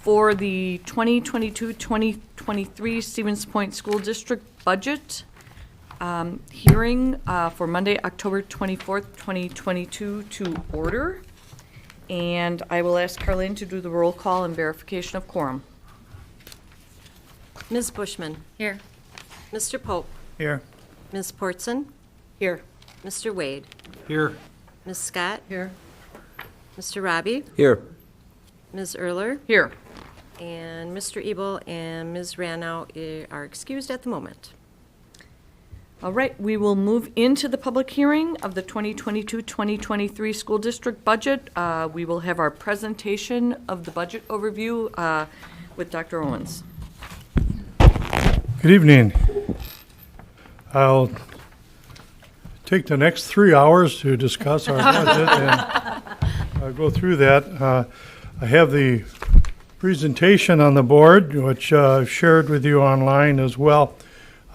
for the 2022-2023 Stevens Point School District budget hearing for Monday, October 24th, 2022 to order. And I will ask Carlene to do the roll call and verification of quorum. Ms. Bushman. Here. Mr. Pope. Here. Ms. Portson. Here. Mr. Wade. Here. Ms. Scott. Here. Mr. Robbie. Here. Ms. Erler. Here. And Mr. Ebel and Ms. Ranow are excused at the moment. All right, we will move into the public hearing of the 2022-2023 school district budget. We will have our presentation of the budget overview with Dr. Owens. Good evening. I'll take the next 3 hours to discuss our budget and go through that. I have the presentation on the board, which I've shared with you online as well.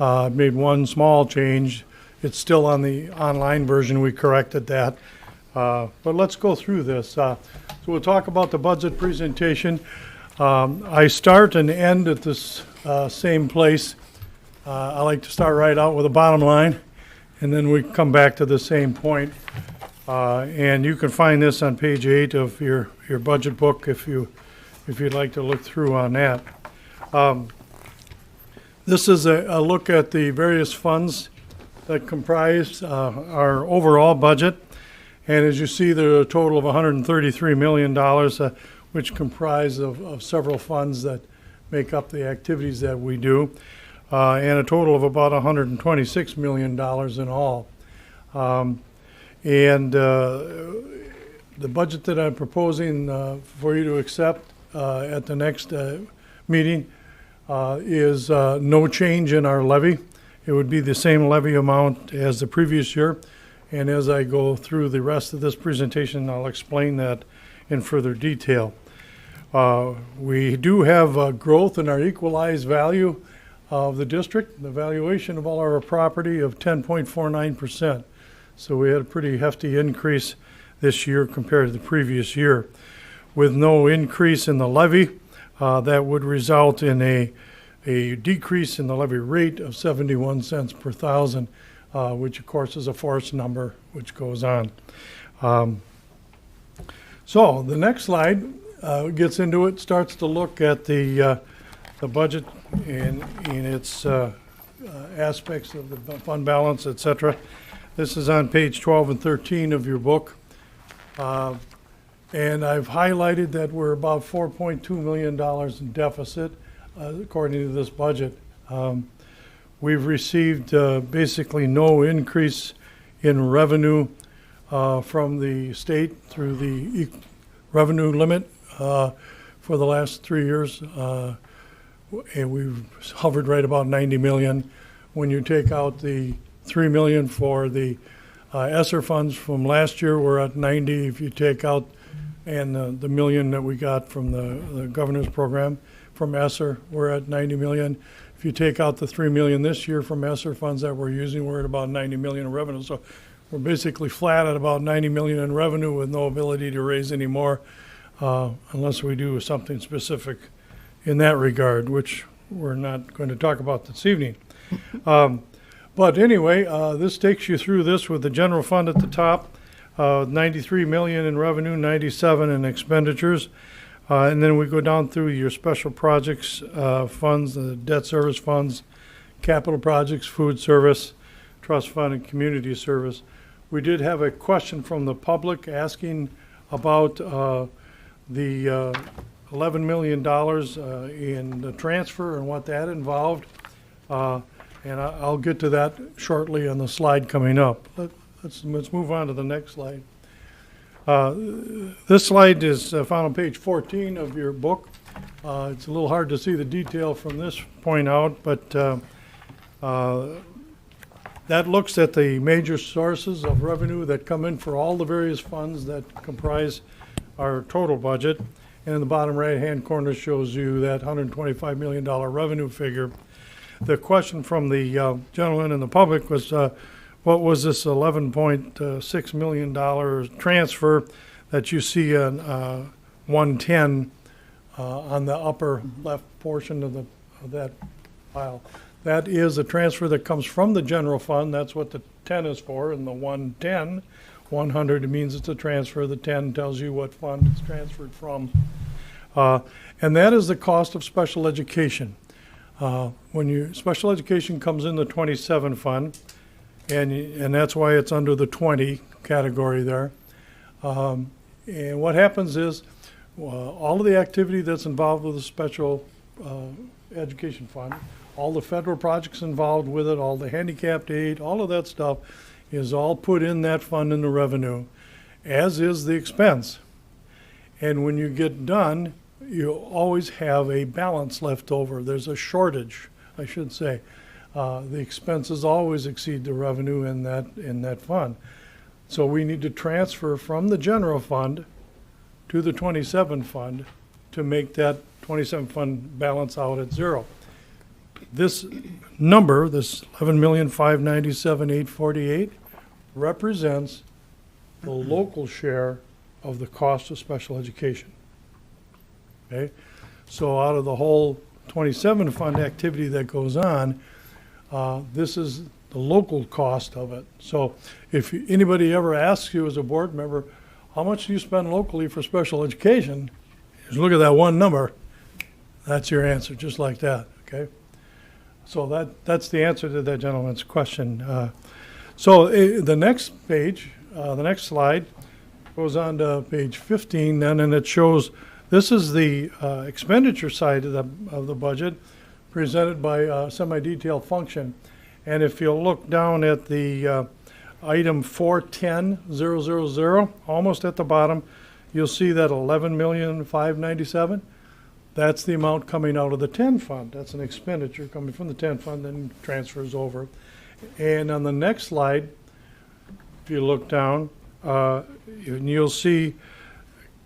Made one small change. It's still on the online version. We corrected that. But let's go through this. So we'll talk about the budget presentation. I start and end at this same place. I like to start right out with a bottom line, and then we come back to the same point. And you can find this on page 8 of your budget book if you'd like to look through on that. This is a look at the various funds that comprise our overall budget. And as you see, there are a total of $133 million, which comprise of several funds that make up the activities that we do, and a total of about $126 million in all. The budget that I'm proposing for you to accept at the next meeting is no change in our levy. It would be the same levy amount as the previous year. And as I go through the rest of this presentation, I'll explain that in further detail. We do have growth in our equalized value of the district, the valuation of all our property of 10.49%. So we had a pretty hefty increase this year compared to the previous year. With no increase in the levy, that would result in a decrease in the levy rate of 71 cents per thousand, which of course is a forced number which goes on. So the next slide gets into it, starts to look at the budget in its aspects of the fund balance, etc. This is on page 12 and 13 of your book. And I've highlighted that we're about $4.2 million in deficit, according to this budget. We've received basically no increase in revenue from the state through the revenue limit for the last 3 years. And we've hovered right about 90 million. When you take out the 3 million for the ESSER funds from last year, we're at 90. If you take out and the million that we got from the governor's program from ESSER, we're at 90 million. If you take out the 3 million this year from ESSER funds that we're using, we're at about 90 million in revenue. So we're basically flat at about 90 million in revenue with no ability to raise any more unless we do something specific in that regard, which we're not going to talk about this evening. But anyway, this takes you through this with the general fund at the top. 93 million in revenue, 97 in expenditures. And then we go down through your special projects funds, the debt service funds, capital projects, food service, trust fund, and community service. We did have a question from the public asking about the $11 million in the transfer and what that involved. And I'll get to that shortly on the slide coming up. Let's move on to the next slide. This slide is found on page 14 of your book. It's a little hard to see the detail from this point out, but that looks at the major sources of revenue that come in for all the various funds that comprise our total budget. And in the bottom right-hand corner shows you that $125 million revenue figure. The question from the gentleman in the public was, what was this $11.6 million transfer that you see on 110 on the upper left portion of that pile. That is a transfer that comes from the general fund. That's what the 10 is for, and the 110, 100, it means it's a transfer. The 10 tells you what fund it's transferred from. And that is the cost of special education. When special education comes in the 27 fund, and that's why it's under the 20 category there. And what happens is all of the activity that's involved with the special education fund, all the federal projects involved with it, all the handicapped aid, all of that stuff is all put in that fund in the revenue, as is the expense. And when you get done, you always have a balance left over. There's a shortage, I should say. The expenses always exceed the revenue in that fund. So we need to transfer from the general fund to the 27 fund to make that 27 fund balance out at zero. This number, this 11,597,848, represents the local share of the cost of special education. Okay? So out of the whole 27 fund activity that goes on, this is the local cost of it. So if anybody ever asks you as a board member, how much do you spend locally for special education? Just look at that one number. That's your answer, just like that, okay? So that's the answer to that gentleman's question. The next page, the next slide, goes on to page 15 then, and it shows this is the expenditure side of the budget presented by semi-detailed function. And if you'll look down at the item 410000, almost at the bottom, you'll see that 11,597,000. That's the amount coming out of the 10 fund. That's an expenditure coming from the 10 fund, then transfers over. And on the next slide, if you look down, you'll see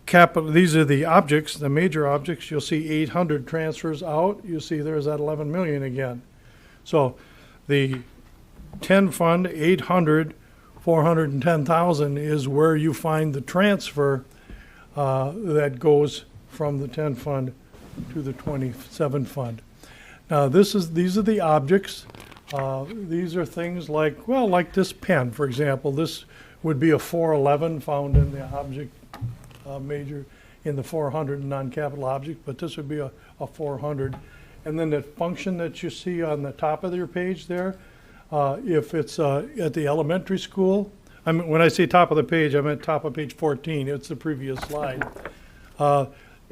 capital. These are the objects, the major objects. You'll see 800 transfers out. You'll see there's that 11 million again. So the 10 fund, 800, 410,000 is where you find the transfer that goes from the 10 fund to the 27 fund. Now these are the objects. These are things like, well, like this pen, for example. This would be a 411 found in the object major in the 400 non-capital object, but this would be a 400. And then the function that you see on the top of your page there, if it's at the elementary school, I mean, when I say top of the page, I meant top of page 14. It's the previous slide.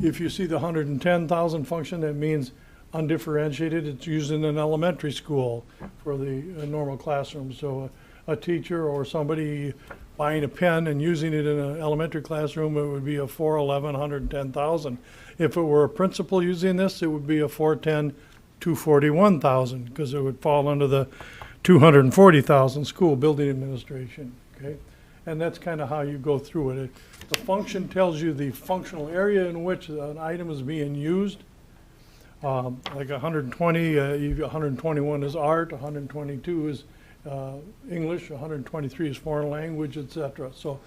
If you see the 110,000 function, that means undifferentiated. It's used in an elementary school for the normal classroom. So a teacher or somebody buying a pen and using it in an elementary classroom, it would be a 411, 110,000. If it were a principal using this, it would be a 410, 241,000, because it would fall under the 240,000 school building administration. Okay, and that's kind of how you go through it. The function tells you the functional area in which an item is being used. Like 120, 121 is art, 122 is English, 123 is foreign language, etc. So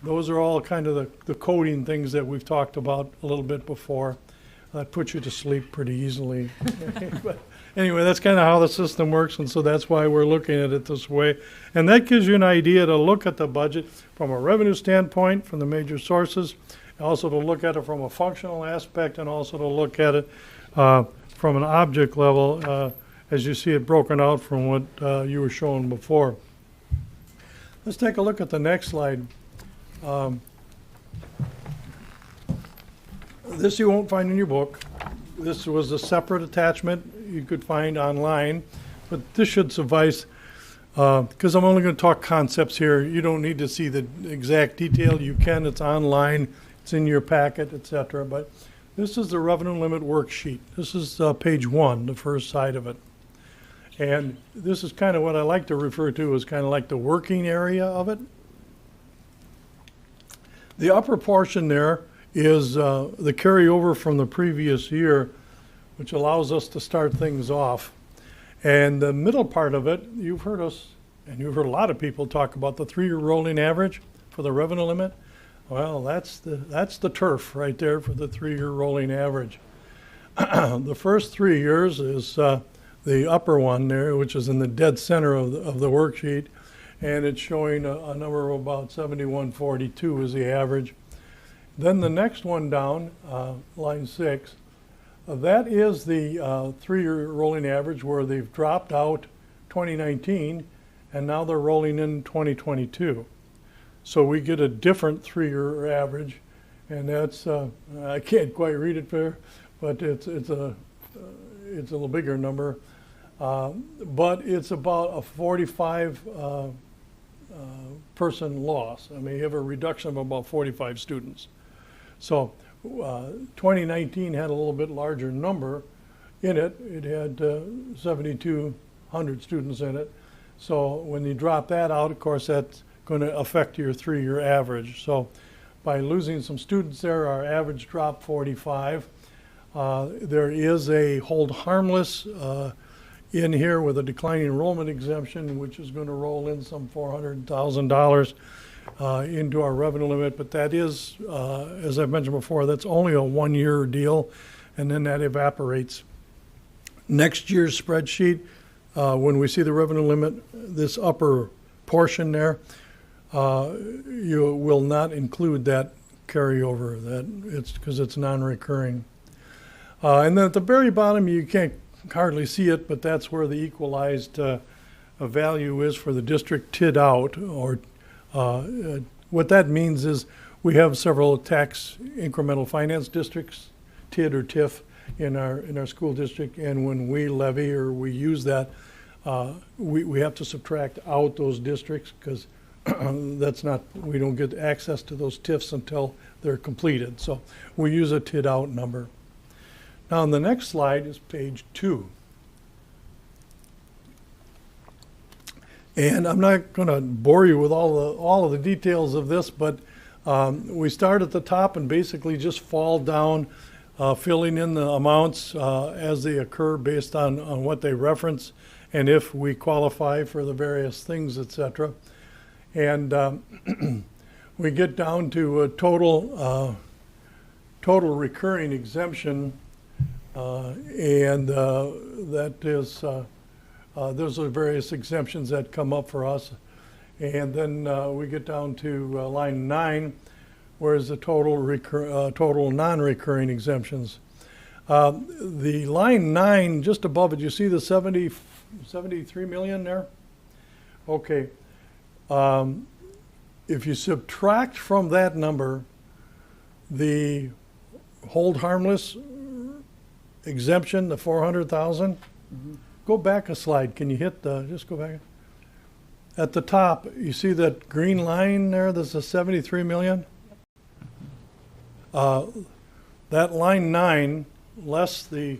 those are all kind of the coding things that we've talked about a little bit before. That puts you to sleep pretty easily. But anyway, that's kind of how the system works, and so that's why we're looking at it this way. And that gives you an idea to look at the budget from a revenue standpoint, from the major sources, also to look at it from a functional aspect, and also to look at it from an object level, as you see it broken out from what you were showing before. Let's take a look at the next slide. This you won't find in your book. This was a separate attachment you could find online, but this should suffice because I'm only going to talk concepts here. You don't need to see the exact detail. You can. It's online. It's in your packet, etc. But this is the revenue limit worksheet. This is page 1, the first side of it. And this is kind of what I like to refer to as kind of like the working area of it. The upper portion there is the carryover from the previous year, which allows us to start things off. And the middle part of it, you've heard us, and you've heard a lot of people talk about the 3-year rolling average for the revenue limit. Well, that's the turf right there for the 3-year rolling average. The first 3 years is the upper one there, which is in the dead center of the worksheet, and it's showing a number of about 7142 is the average. Then the next one down, line 6, that is the 3-year rolling average where they've dropped out 2019 and now they're rolling in 2022. So we get a different 3-year average, and that's I can't quite read it there, but it's a little bigger number, but it's about a 45 person loss. I mean, you have a reduction of about 45 students. So 2019 had a little bit larger number in it. It had 7,200 students in it. So when you drop that out, of course, that's going to affect your 3-year average. So by losing some students there, our average dropped 45. There is a hold harmless in here with a declining enrollment exemption, which is going to roll in some $400,000 into our revenue limit. But that is, as I've mentioned before, that's only a 1-year deal, and then that evaporates. Next year's spreadsheet, when we see the revenue limit, this upper portion there, you will not include that carryover. That it's because it's non-recurring. And then at the very bottom, you can't hardly see it, but that's where the equalized value is for the district TID out. Or what that means is we have several tax incremental finance districts, TID or TIF, in our school district, and when we levy or we use that, we have to subtract out those districts because we don't get access to those TIFs until they're completed. So we use a TID out number. Now, on the next slide is page 2. And I'm not going to bore you with all of the details of this, but we start at the top and basically just fall down, filling in the amounts as they occur based on what they reference and if we qualify for the various things, etc. And we get down to a total recurring exemption. That is, those are various exemptions that come up for us. And then we get down to line 9, whereas the total non-recurring exemptions. The line 9, just above it, you see the 73 million there? Okay. If you subtract from that number the hold harmless exemption, the 400,000. Go back a slide. Can you hit just go back? At the top, you see that green line there? There's a 73 million. That line 9, less the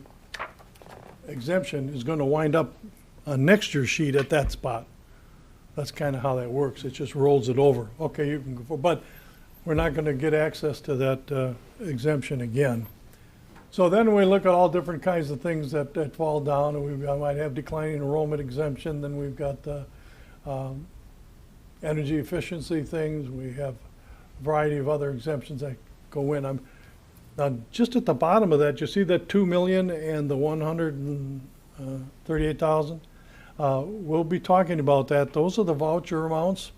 exemption, is going to wind up on next year's sheet at that spot. That's kind of how that works. It just rolls it over. Okay, you can go forward. But we're not going to get access to that exemption again. So then we look at all different kinds of things that fall down, and we might have declining enrollment exemption. Then we've got the energy efficiency things. We have a variety of other exemptions that go in. Now, just at the bottom of that, you see that 2 million and the 138,000. We'll be talking about that. Those are the voucher amounts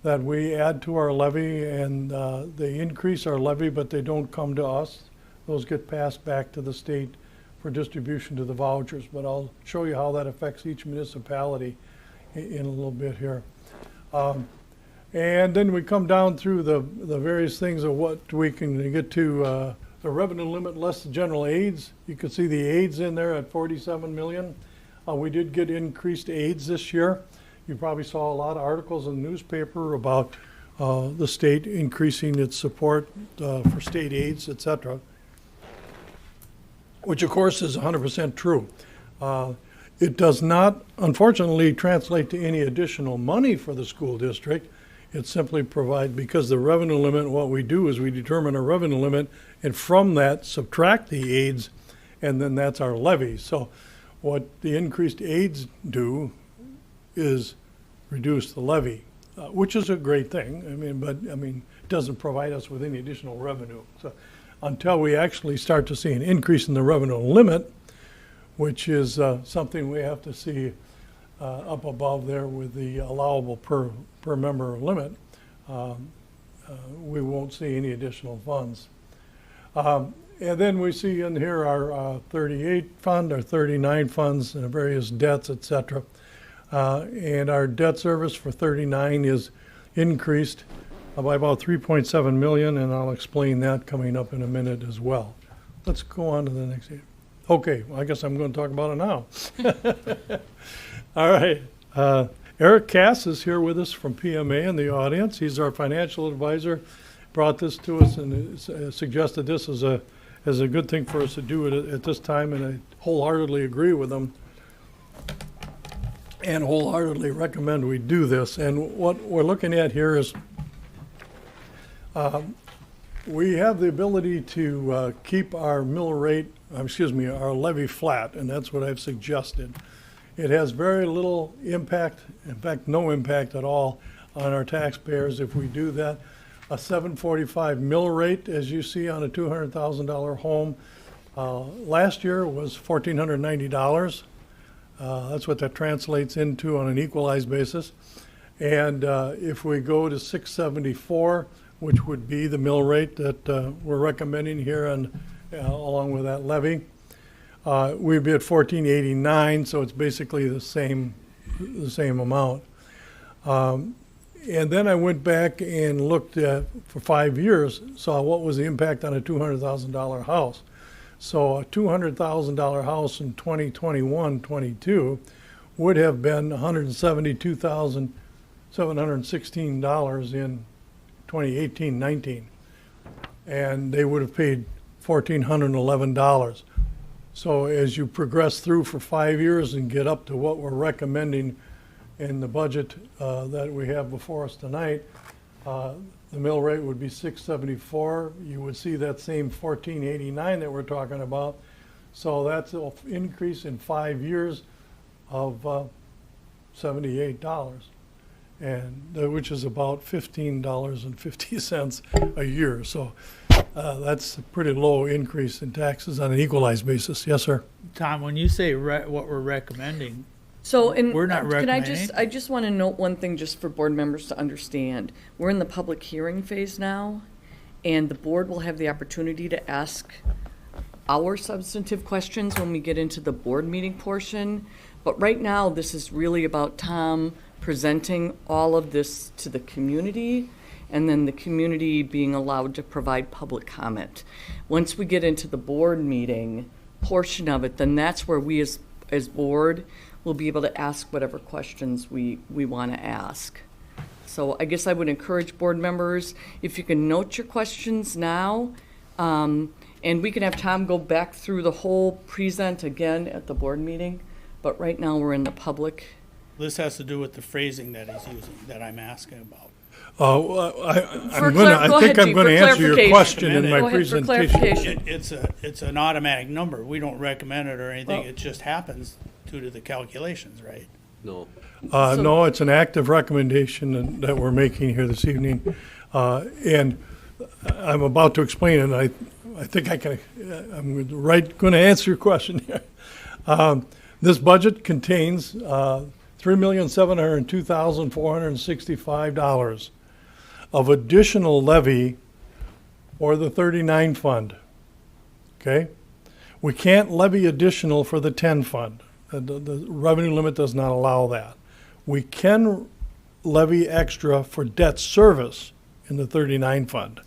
that we add to our levy, and they increase our levy, but they don't come to us. Those get passed back to the state for distribution to the vouchers, but I'll show you how that affects each municipality in a little bit here. And then we come down through the various things of what we can get to the revenue limit less the general aids. You can see the aids in there at 47 million. We did get increased aids this year. You probably saw a lot of articles in the newspaper about the state increasing its support for state aids, etc., which of course is 100% true. It does not, unfortunately, translate to any additional money for the school district. It simply provides, because the revenue limit, what we do is we determine a revenue limit, and from that subtract the aids, and then that's our levy. So what the increased aids do is reduce the levy, which is a great thing. doesn't provide us with any additional revenue. So until we actually start to see an increase in the revenue limit, which is something we have to see up above there with the allowable per member limit, we won't see any additional funds. And then we see in here our 38 fund, our 39 funds, and various debts, et cetera. And our debt service for 39 is increased by about 3.7 million, and I'll explain that coming up in a minute as well. Let's go on to the next one. Okay, well, I guess I'm going to talk about it now. All right. Eric Cass is here with us from PMA in the audience. He's our financial advisor. Brought this to us and suggested this as a good thing for us to do it at this time, and I wholeheartedly agree with him and wholeheartedly recommend we do this. And what we're looking at here is we have the ability to keep our our levy flat, and that's what I've suggested. It has very little impact, in fact, no impact at all on our taxpayers if we do that. A 7.45 mill rate, as you see on a $200,000 home, last year was $1,490. That's what that translates into on an equalized basis. And if we go to 674, which would be the mill rate that we're recommending here and along with that levy, we'd be at 1489, so it's basically the same amount. And then I went back and looked at, for 5 years, saw what was the impact on a $200,000 house. So a $200,000 house in 2021-22 would have been $172,716 in 2018-19. And they would have paid $1,411. So as you progress through for 5 years and get up to what we're recommending in the budget that we have before us tonight, the mill rate would be 674. You would see that same 1489 that we're talking about. So that's an increase in 5 years of $78, and which is about $15.50 a year. So that's a pretty low increase in taxes on an equalized basis. Yes, sir. Tom, when you say what we're recommending, So, and We're not can I recommending. I just want to note one thing just for board members to understand. We're in the public hearing phase now, and the board will have the opportunity to ask our substantive questions when we get into the board meeting portion. But right now, this is really about Tom presenting all of this to the community, and then the community being allowed to provide public comment. Once we get into the board meeting portion of it, then that's where we as board will be able to ask whatever questions we want to ask. So I guess I would encourage board members, if you can note your questions now, and we can have Tom go back through the whole present again at the board meeting, but right now we're in the public. this has to do with the phrasing that he's using, that I'm asking about. Go think ahead, I'm G, going to for answer your clarification. question in my Go ahead for presentation. clarification. It's an automatic number. We don't recommend it or anything. Well- It just happens due to the calculations, right? No. No, it's an active recommendation that we're making here this evening. And I'm about to explain it, and I think I'm going to answer your question here. This budget contains $3,702,465 of additional levy for the 39 fund. Okay? We can't levy additional for the 10 fund. The revenue limit does not allow that. We can levy extra for debt service in the 39 fund.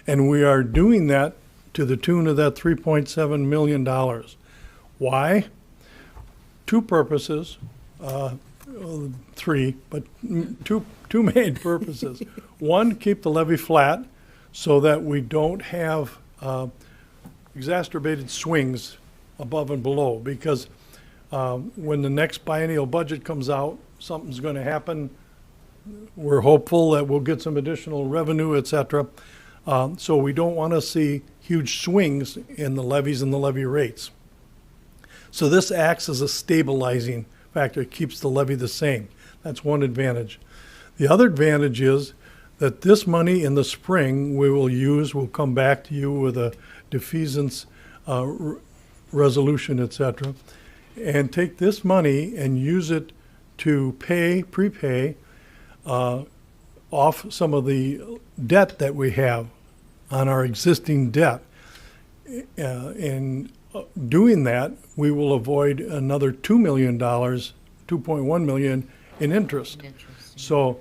And we are doing that to the tune of that $3.7 million. Why? Two purposes, three, but two main purposes. One, keep the levy flat so that we don't have exacerbated swings above and below, because when the next biennial budget comes out, something's going to happen. We're hopeful that we'll get some additional revenue, et cetera. So we don't want to see huge swings in the levies and the levy rates. So this acts as a stabilizing factor. It keeps the levy the same. That's one advantage. The other advantage is that this money in the spring we will use, we'll come back to you with a defeasance resolution, et cetera, and take this money and use it to prepay off some of the debt that we have on our existing debt. In doing that, we will avoid another $2 million, $2.1 million in interest. So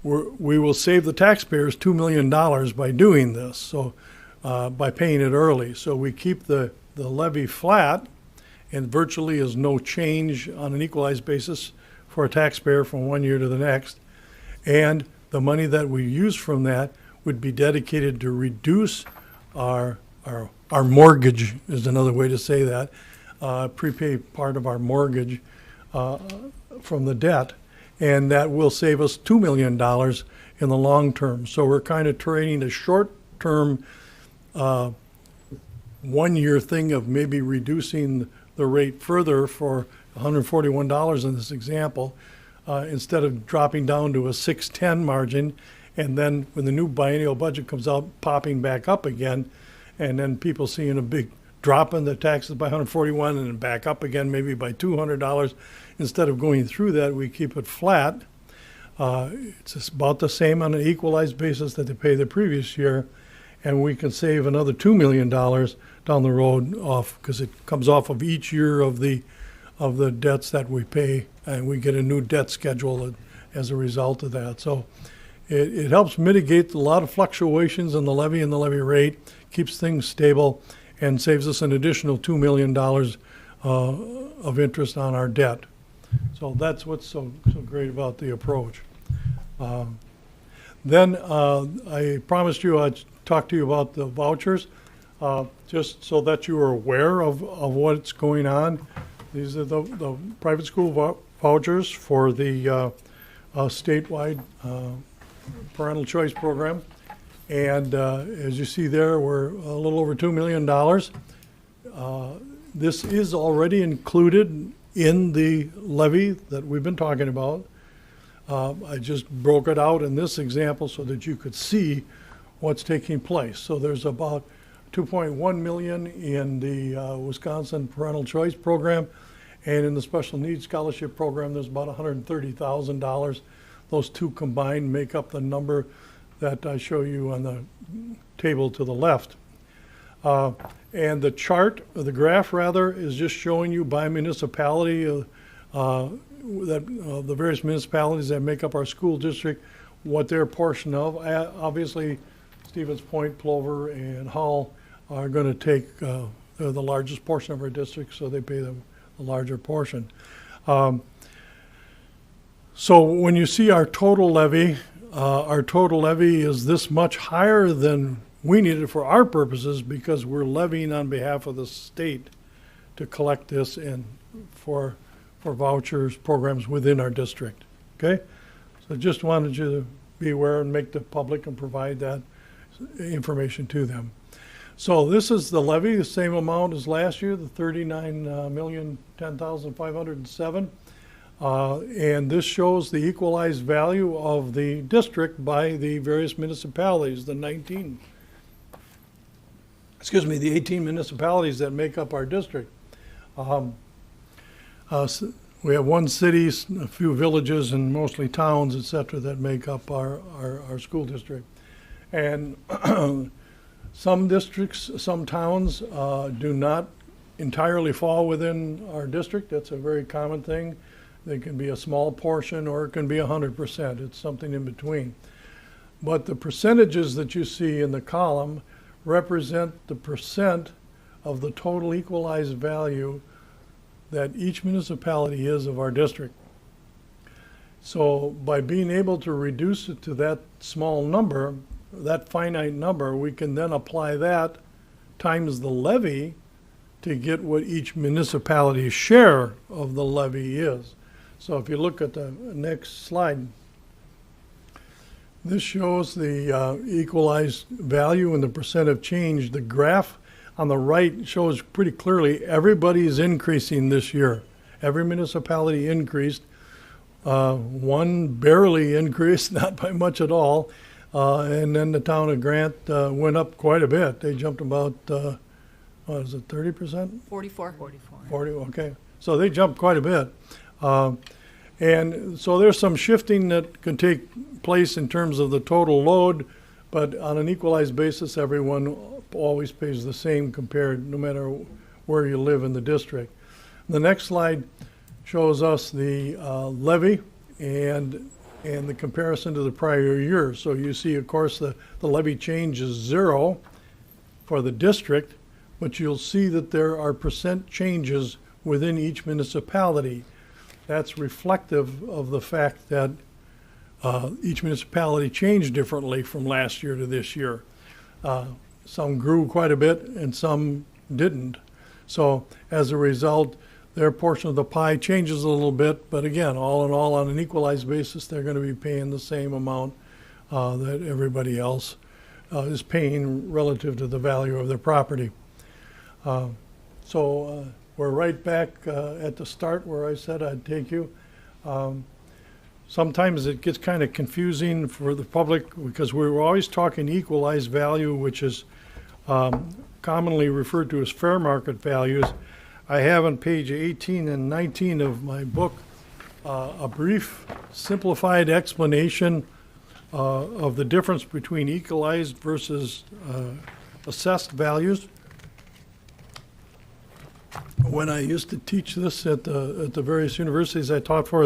we will save the taxpayers $2 million by doing this, so by paying it early. So we keep the levy flat, and virtually is no change on an equalized basis for a taxpayer from one year to the next. And the money that we use from that would be dedicated to reduce our mortgage, is another way to say that, prepay part of our mortgage from the debt, and that will save us $2 million in the long term. So we're kind of trading a short-term one-year thing of maybe reducing the rate further for $141 in this example, instead of dropping down to a 610 margin, and then when the new biennial budget comes out, popping back up again, and then people seeing a big drop in the taxes by 141 and then back up again maybe by $200. Instead of going through that, we keep it flat. It's about the same on an equalized basis that they pay the previous year, and we can save another $2 million down the road off, because it comes off of each year of the debts that we pay, and we get a new debt schedule as a result of that. So it helps mitigate a lot of fluctuations in the levy and the levy rate, keeps things stable, and saves us an additional $2 million of interest on our debt. So that's what's so great about the approach. Then I promised you I'd talk to you about the vouchers, just so that you are aware of what's going on. These are the private school vouchers for the statewide parental choice program. And as you see there, we're a little over $2 million. This is already included in the levy that we've been talking about. I just broke it out in this example so that you could see what's taking place. So there's about $2.1 million in the Wisconsin Parental Choice Program, and in the Special Needs Scholarship Program, there's about $130,000. Those two combined make up the number that I show you on the table to the left. And the chart, or the graph rather, is just showing you by municipality the various municipalities that make up our school district, what their portion of. Obviously, Stevens Point, Plover, and Hull are going to take they're the largest portion of our district, so they pay the larger portion. So when you see our total levy is this much higher than we need it for our purposes, because we're levying on behalf of the state to collect this and for vouchers programs within our district. Okay, so just wanted you to be aware and make the public and provide that information to them. So this is the levy, the same amount as last year, the $39,010,507. And this shows the equalized value of the district by the various municipalities, the 18 municipalities that make up our district. We have one city, a few villages, and mostly towns, et cetera, that make up our school district. And some districts, some towns do not entirely fall within our district. That's a very common thing. They can be a small portion, or it can be 100%. It's something in between. But the percentages that you see in the column represent the percent of the total equalized value that each municipality is of our district. So by being able to reduce it to that small number, that finite number, we can then apply that times the levy to get what each municipality's share of the levy is. So if you look at the next slide, this shows the equalized value and the percent of change. The graph on the right shows pretty clearly everybody is increasing this year. Every municipality increased. One barely increased, not by much at all. And then the town of Grant went up quite a bit. They jumped about, what is it, 30%? 44. 40, okay. So they jumped quite a bit. And so there's some shifting that can take place in terms of the total load, but on an equalized basis, everyone always pays the same compared, no matter where you live in the district. The next slide shows us the levy and the comparison to the prior year. So you see, of course, the levy change is 0 for the district, but you'll see that there are percent changes within each municipality. That's reflective of the fact that each municipality changed differently from last year to this year. Some grew quite a bit and some didn't. So as a result, their portion of the pie changes a little bit, but again, all in all, on an equalized basis, they're going to be paying the same amount that everybody else is paying relative to the value of their property. So we're right back at the start where I said I'd take you. Sometimes it gets kind of confusing for the public because we're always talking equalized value, which is commonly referred to as fair market values. I have on page 18 and 19 of my book a brief simplified explanation of the difference between equalized versus assessed values. When I used to teach this at the various universities I taught for,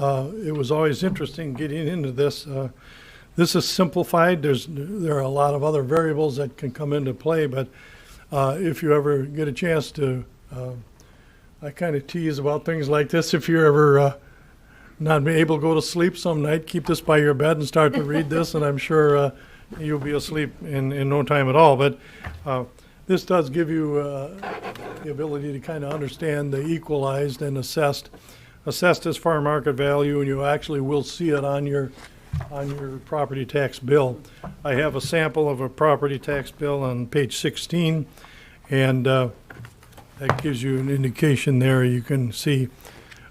it was always interesting getting into this. This is simplified. There are a lot of other variables that can come into play, but if you ever get a chance to, I kind of tease about things like this. If you're ever not be able to go to sleep some night, keep this by your bed and start to read this, and I'm sure you'll be asleep in no time at all. But this does give you the ability to kind of understand the equalized and assessed. Assessed as fair market value, and you actually will see it on your property tax bill. I have a sample of a property tax bill on page 16, and that gives you an indication there. You can see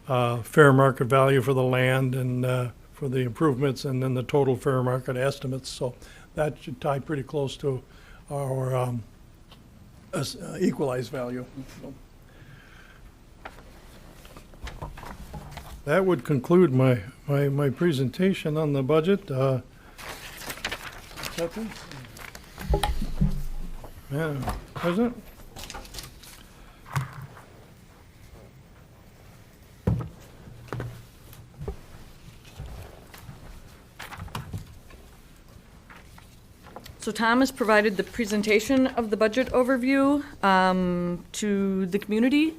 fair market value for the land and for the improvements, and then the total fair market estimates. So that should tie pretty close to our equalized value. That would conclude my presentation on the budget. Acceptance? Madam President? So Tom has provided the presentation of the budget overview to the community,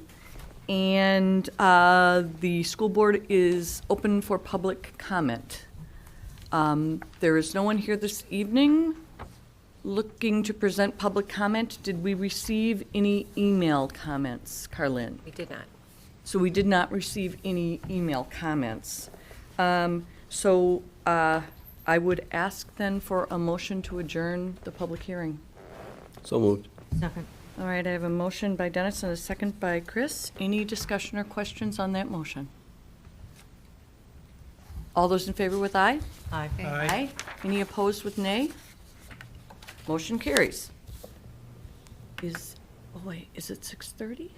and the school board is open for public comment. There is no one here this evening looking to present public comment. Did we receive any email comments, Carlin? We did not. So we did not receive any email comments. I would ask then for a motion to adjourn the public hearing. So moved. Second. All right, I have a motion by Dennis and a second by Chris. Any discussion or questions on that motion? All those in favor with aye? Aye. Aye. Any opposed with nay? Motion carries. Is it 6:30?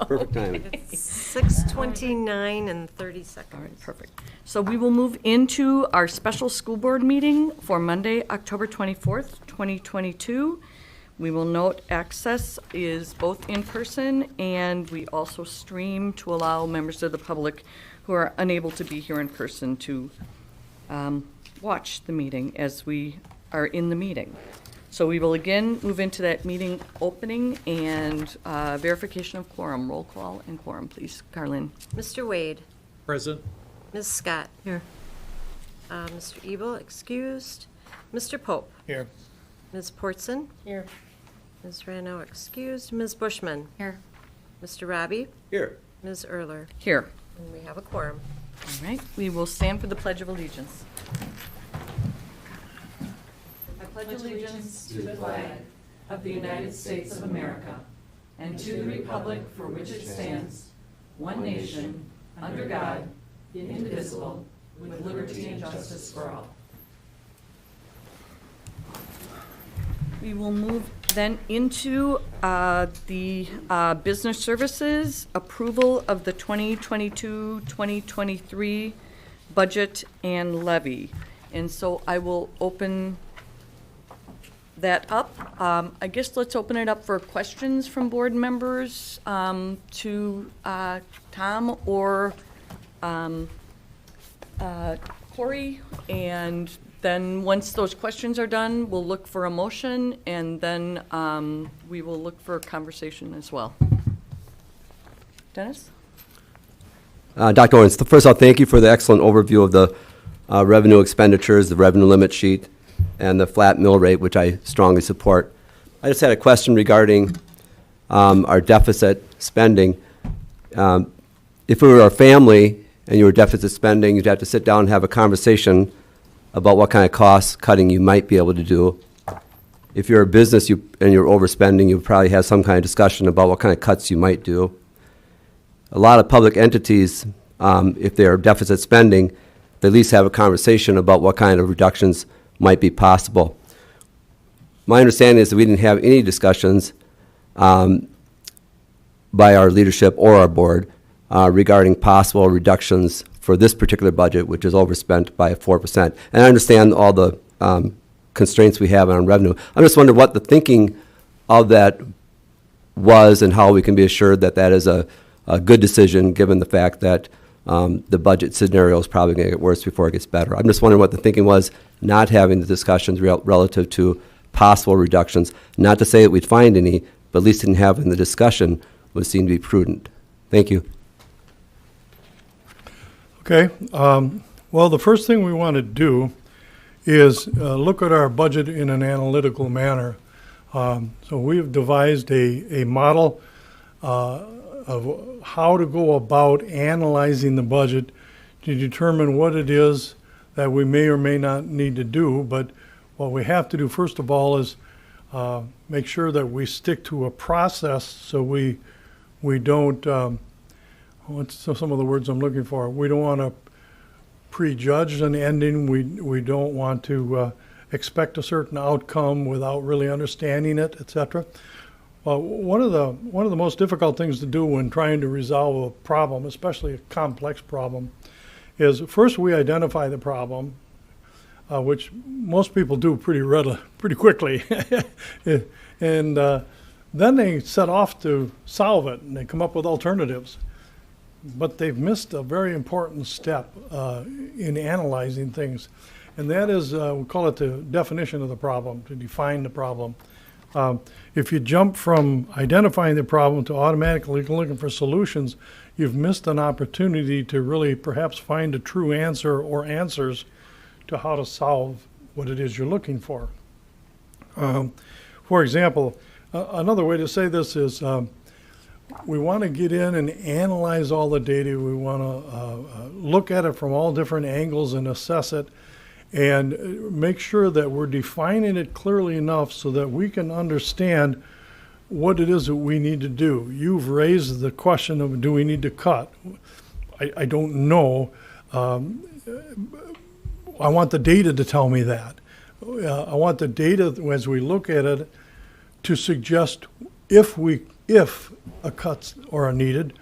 Perfect timing. 6:29 and 30 seconds. All right, perfect. So we will move into our special school board meeting for Monday, October 24th, 2022. We will note access is both in person, and we also stream to allow members of the public who are unable to be here in person to watch the meeting as we are in the meeting. So we will again move into that meeting opening and verification of quorum. Roll call and quorum, please. Carlin. Mr. Wade, Present. Ms. Scott, Here. Mr. Ebel, excused. Mr. Pope, Here. Ms. Portson. Here. Ms. Rano, excused. Ms. Bushman. Here. Mr. Robbie, Here. Ms. Erler. Here. And we have a quorum. All right, we will stand for the Pledge of Allegiance. I pledge allegiance to the flag of the United States of America and to the republic for which it stands, one nation, under God, indivisible, with liberty and justice for all. We will move then into the business services, approval of the 2022-2023 budget and levy. And so I will open that up. I guess let's open it up for questions from board members to Tom or Corey. And then once those questions are done, we'll look for a motion, and then we will look for a conversation as well. Dennis? Dr. Owens, first of all, thank you for the excellent overview of the revenue expenditures, the revenue limit sheet, and the flat mill rate, which I strongly support. I just had a question regarding our deficit spending. If we were a family and you were deficit spending, you'd have to sit down and have a conversation about what kind of cost cutting you might be able to do. If you're a business and you're overspending, you probably have some kind of discussion about what kind of cuts you might do. A lot of public entities, if they're deficit spending, they at least have a conversation about what kind of reductions might be possible. My understanding is that we didn't have any discussions by our leadership or our board regarding possible reductions for this particular budget, which is overspent by 4%. And I understand all the constraints we have on revenue. I'm just wondering what the thinking of that was and how we can be assured that that is a good decision, given the fact that the budget scenario is probably going to get worse before it gets better. I'm just wondering what the thinking was, not having the discussions relative to possible reductions. Not to say that we'd find any, but at least in having the discussion would seem to be prudent. Thank you. Okay. Well, the first thing we want to do is look at our budget in an analytical manner. So we've devised a model of how to go about analyzing the budget to determine what it is that we may or may not need to do. But what we have to do, first of all, is make sure that we stick to a process so we don't, what's some of the words I'm looking for? We don't want to prejudge an ending. We don't want to expect a certain outcome without really understanding it, etc. One of the most difficult things to do when trying to resolve a problem, especially a complex problem, is first we identify the problem, which most people do pretty quickly, and then they set off to solve it, and they come up with alternatives. But they've missed a very important step in analyzing things, and that is, we call it the definition of the problem, to define the problem. If you jump from identifying the problem to automatically looking for solutions, you've missed an opportunity to really perhaps find a true answer or answers to how to solve what it is you're looking for. For example, another way to say this is we want to get in and analyze all the data. We want to look at it from all different angles and assess it, and make sure that we're defining it clearly enough so that we can understand what it is that we need to do. You've raised the question of, do we need to cut? I don't know. I want the data to tell me that. I want the data, as we look at it, to suggest if cuts are needed,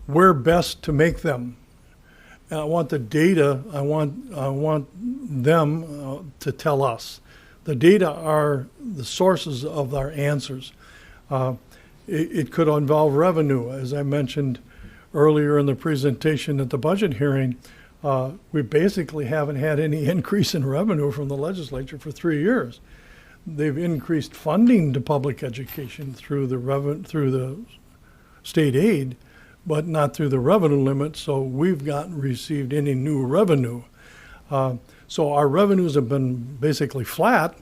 where best to make them. And I want the data, I want them to tell us. The data are the sources of our answers. It could involve revenue. As I mentioned earlier in the presentation at the budget hearing, we basically haven't had any increase in revenue from the legislature for 3 years. They've increased funding to public education through the state aid, but not through the revenue limit, so we've not received any new revenue. So our revenues have been basically flat,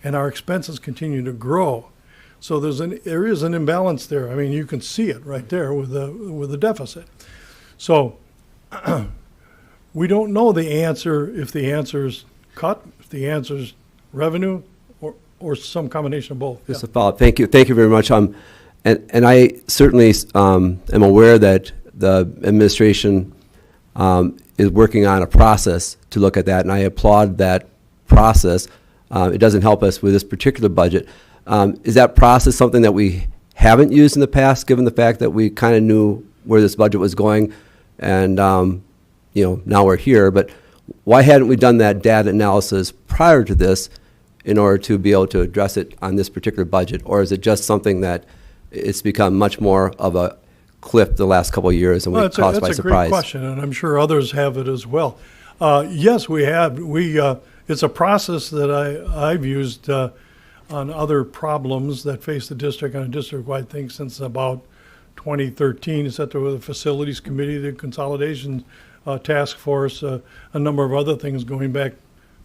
and our expenses continue to grow. So there is an imbalance there. I mean, you can see it right there with the deficit. So we don't know the answer, if the answer's cut, if the answer's revenue, or some combination of both. Just a follow-up. Thank you very much. And I certainly am aware that the administration is working on a process to look at that, and I applaud that process. It doesn't help us with this particular budget. Is that process something that we haven't used in the past, given the fact that we kind of knew where this budget was going, and now we're here? But why hadn't we done that data analysis prior to this in order to be able to address it on this particular budget? Or is it just something that it's become much more of a cliff the last couple of years and we Well, caught by that's a great surprise? question, and I'm sure others have it as well. Yes, we have. It's a process that I've used on other problems that face the district on a district-wide thing since about 2013. It's at the Facilities Committee, the Consolidation Task Force, a number of other things going back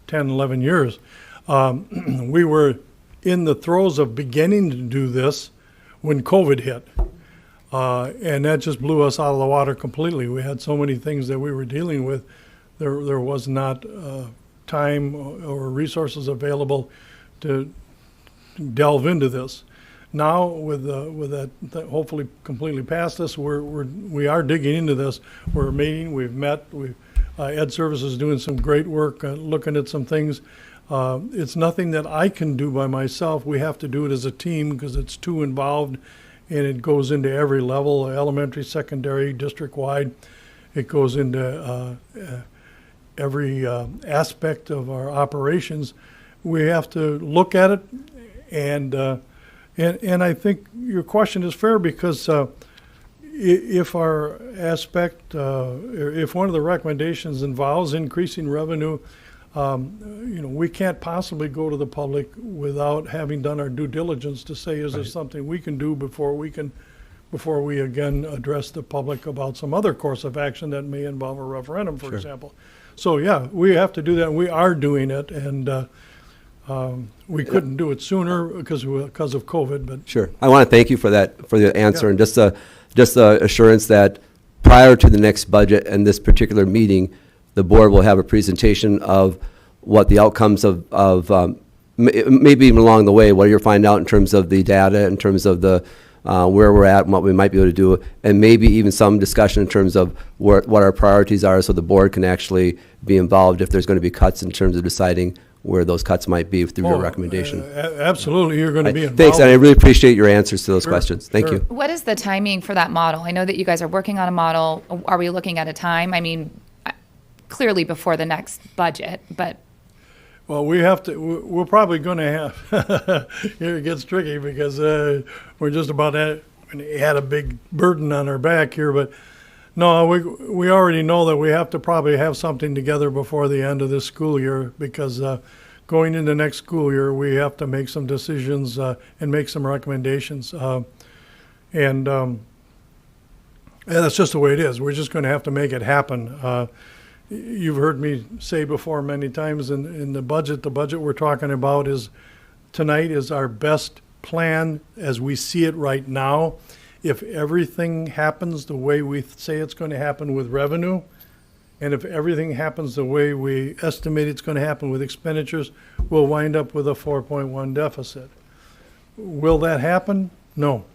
10, 11 years. We were in the throes of beginning to do this when COVID hit. And that just blew us out of the water completely. We had so many things that we were dealing with. There was not time or resources available to delve into this. Now, with that hopefully completely past us, we are digging into this. We're meeting. We've met. Ed Services is doing some great work looking at some things. It's nothing that I can do by myself. We have to do it as a team because it's too involved, and it goes into every level: elementary, secondary, district-wide. It goes into every aspect of our operations. We have to look at it, and I think your question is fair because if our aspect, if one of the recommendations involves increasing revenue, we can't possibly go to the public without having done our due diligence to say, is there something we can do before we again address the public about some other course of action that may involve a referendum, for example. So yeah, we have to do that, and we are doing it, and we couldn't do it sooner because of COVID. But Sure. I want to thank you for the answer, Yeah. and just the assurance that prior to the next budget and this particular meeting, the board will have a presentation of what the outcomes of maybe even along the way, what you're finding out in terms of the data, in terms of the where we're at and what we might be able to do, and maybe even some discussion in terms of what our priorities are, so the board can actually be involved if there's going to be cuts in terms of deciding where those cuts might be through your recommendation. Absolutely, you're going to be involved. Thanks, and I really appreciate your answers to those Sure, questions. Thank sure. you. What is the timing for that model? I know that you guys are working on a model. Are we looking at a time? I mean, clearly before the next budget, but Well, we're probably going to have, here it gets tricky because we're just about had a big burden on our back here, but no, we already know that we have to probably have something together before the end of this school year because going into next school year, we have to make some decisions and make some recommendations. And that's just the way it is. We're just going to have to make it happen. You've heard me say before many times in the budget we're talking about tonight is our best plan as we see it right now. If everything happens the way we say it's going to happen with revenue, and if everything happens the way we estimate it's going to happen with expenditures, we'll wind up with a 4.1 deficit. Will that happen? No.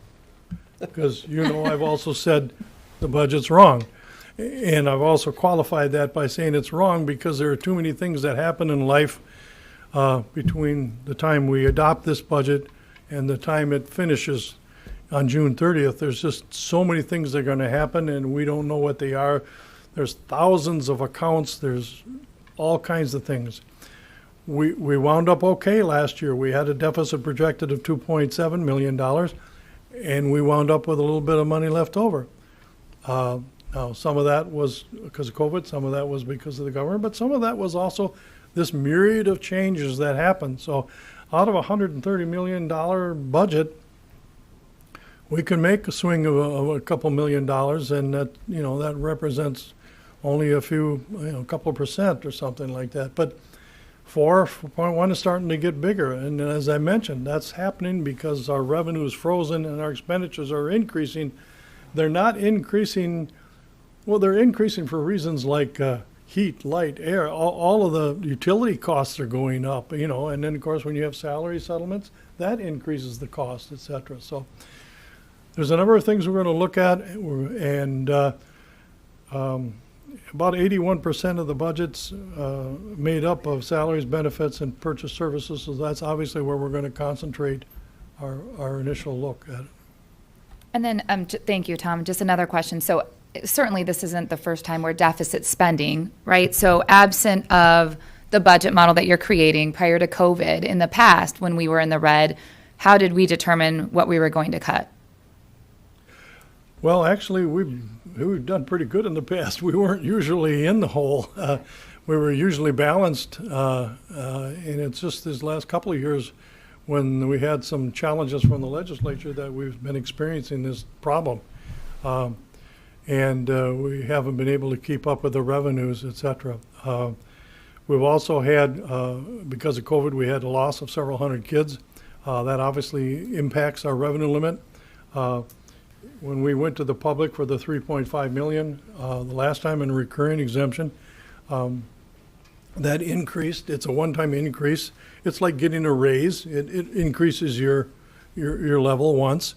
Because I've also said the budget's wrong. And I've also qualified that by saying it's wrong because there are too many things that happen in life between the time we adopt this budget and the time it finishes on June 30th. There's just so many things that are going to happen, and we don't know what they are. There's thousands of accounts. There's all kinds of things. We wound up okay last year. We had a deficit projected of $2.7 million, and we wound up with a little bit of money left over. Now, some of that was because of COVID, some of that was because of the government, but some of that was also this myriad of changes that happened. So out of a $130 million budget, we can make a swing of a couple $1 million, and that represents only a couple percent or something like that. But 4.1 is starting to get bigger, and as I mentioned, that's happening because our revenue is frozen and our expenditures are increasing. They're not increasing. Well, they're increasing for reasons like heat, light, air. All of the utility costs are going up, and then, of course, when you have salary settlements, that increases the cost, et cetera. So there's a number of things we're going to look at, and about 81% of the budget's made up of salaries, benefits, and purchase services, so that's obviously where we're going to concentrate our initial look at it. And then, thank you, Tom. Just another question. So certainly this isn't the first time we're deficit spending, right? So absent of the budget model that you're creating prior to COVID, in the past, when we were in the red, how did we determine what we were going to cut? Well, actually, we've done pretty good in the past. We weren't usually in the hole. We were usually balanced, and it's just these last couple of years when we had some challenges from the legislature that we've been experiencing this problem. And we haven't been able to keep up with the revenues, et cetera. We've also had, because of COVID, we had a loss of several hundred kids. That obviously impacts our revenue limit. When we went to the public for the 3.5 million, the last time in recurring exemption, that increased. It's a one-time increase. It's like getting a raise. It increases your level once.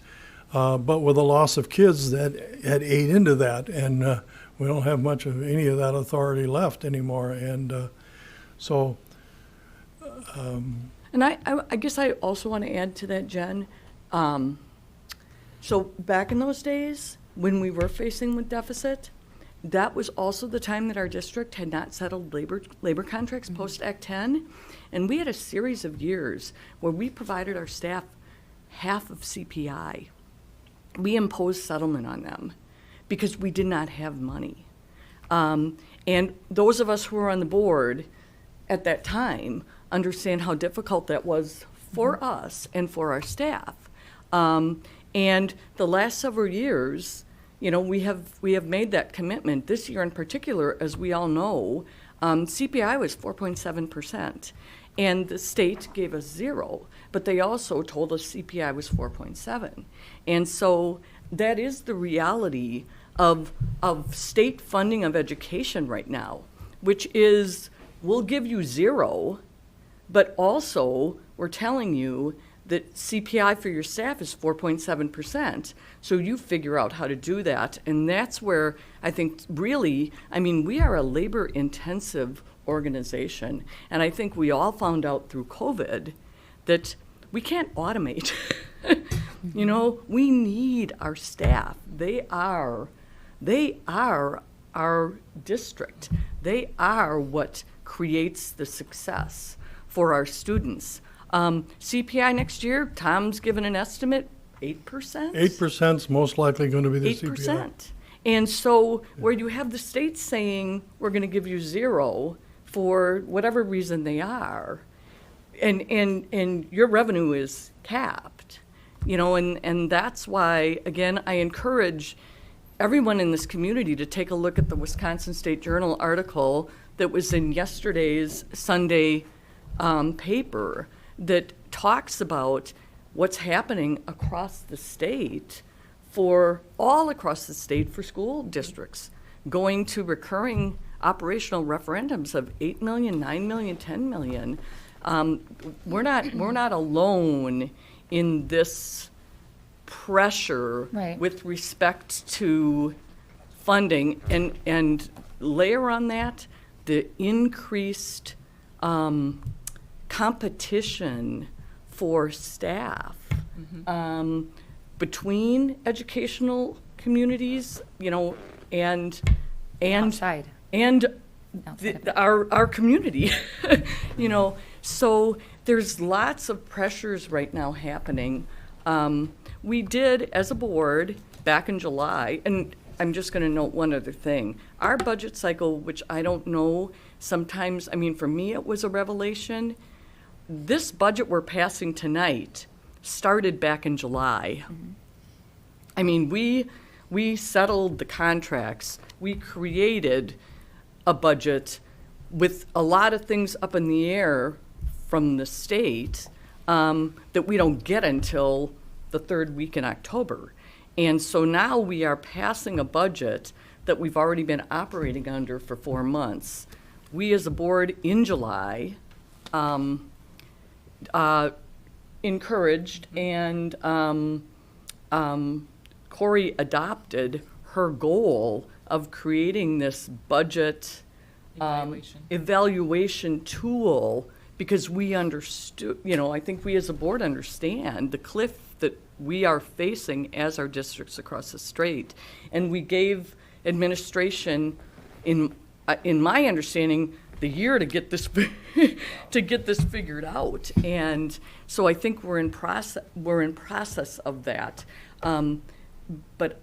But with a loss of kids, that had ate into that, and we don't have much of any of that authority left anymore. And so. And I guess I also want to add to that, Jen. So back in those days, when we were facing with deficit, that was also the time that our district had not settled labor contracts post-Act 10. And we had a series of years where we provided our staff half of CPI. We imposed settlement on them because we did not have money. And those of us who were on the board at that time understand how difficult that was for us and for our staff. And the last several years, you know, we have made that commitment. This year in particular, as we all know, CPI was 4.7%, and the state gave us 0, but they also told us CPI was 4.7. And so that is the reality of state funding of education right now, which is we'll give you 0, but also we're telling you that CPI for your staff is 4.7%. So you figure out how to do that. And that's where I think really, I mean, we are a labor intensive organization. And I think we all found out through COVID that we can't automate. You know, we need our staff. They are our district. They are what creates the success for our students. CPI next year, Tom's given an estimate, 8%? 8% is most likely going to be the CPI. 8%. And so where you have the state saying, we're going to give you 0 for whatever reason they are, and your revenue is capped, you know, and that's why, again, I encourage everyone in this community to take a look at the Wisconsin State Journal article that was in yesterday's Sunday paper that talks about what's happening across the state all across the state for school districts going to recurring operational referendums of 8 million, 9 million, 10 million. We're not alone in this pressure Right. with respect to funding, and layer on that the increased competition for staff between educational communities, you know, and Outside. and Outside of it. our community, you know. So there's lots of pressures right now happening. We did, as a board, back in July, and I'm just going to note one other thing. Our budget cycle, which I don't know, sometimes, I mean, for me, it was a revelation. This budget we're passing tonight started back in July. I mean, we settled the contracts. We created a budget with a lot of things up in the air from the state that we don't get until the third week in October. And so now we are passing a budget that we've already been operating under for 4 months. We as a board in July encouraged and Corey adopted her goal of creating this budget evaluation tool, because we understood, I think we as a board understand the cliff that we are facing as our districts across the strait. And we gave administration, in my understanding, the year to get this to get this figured out. And so I think we're in process of that. But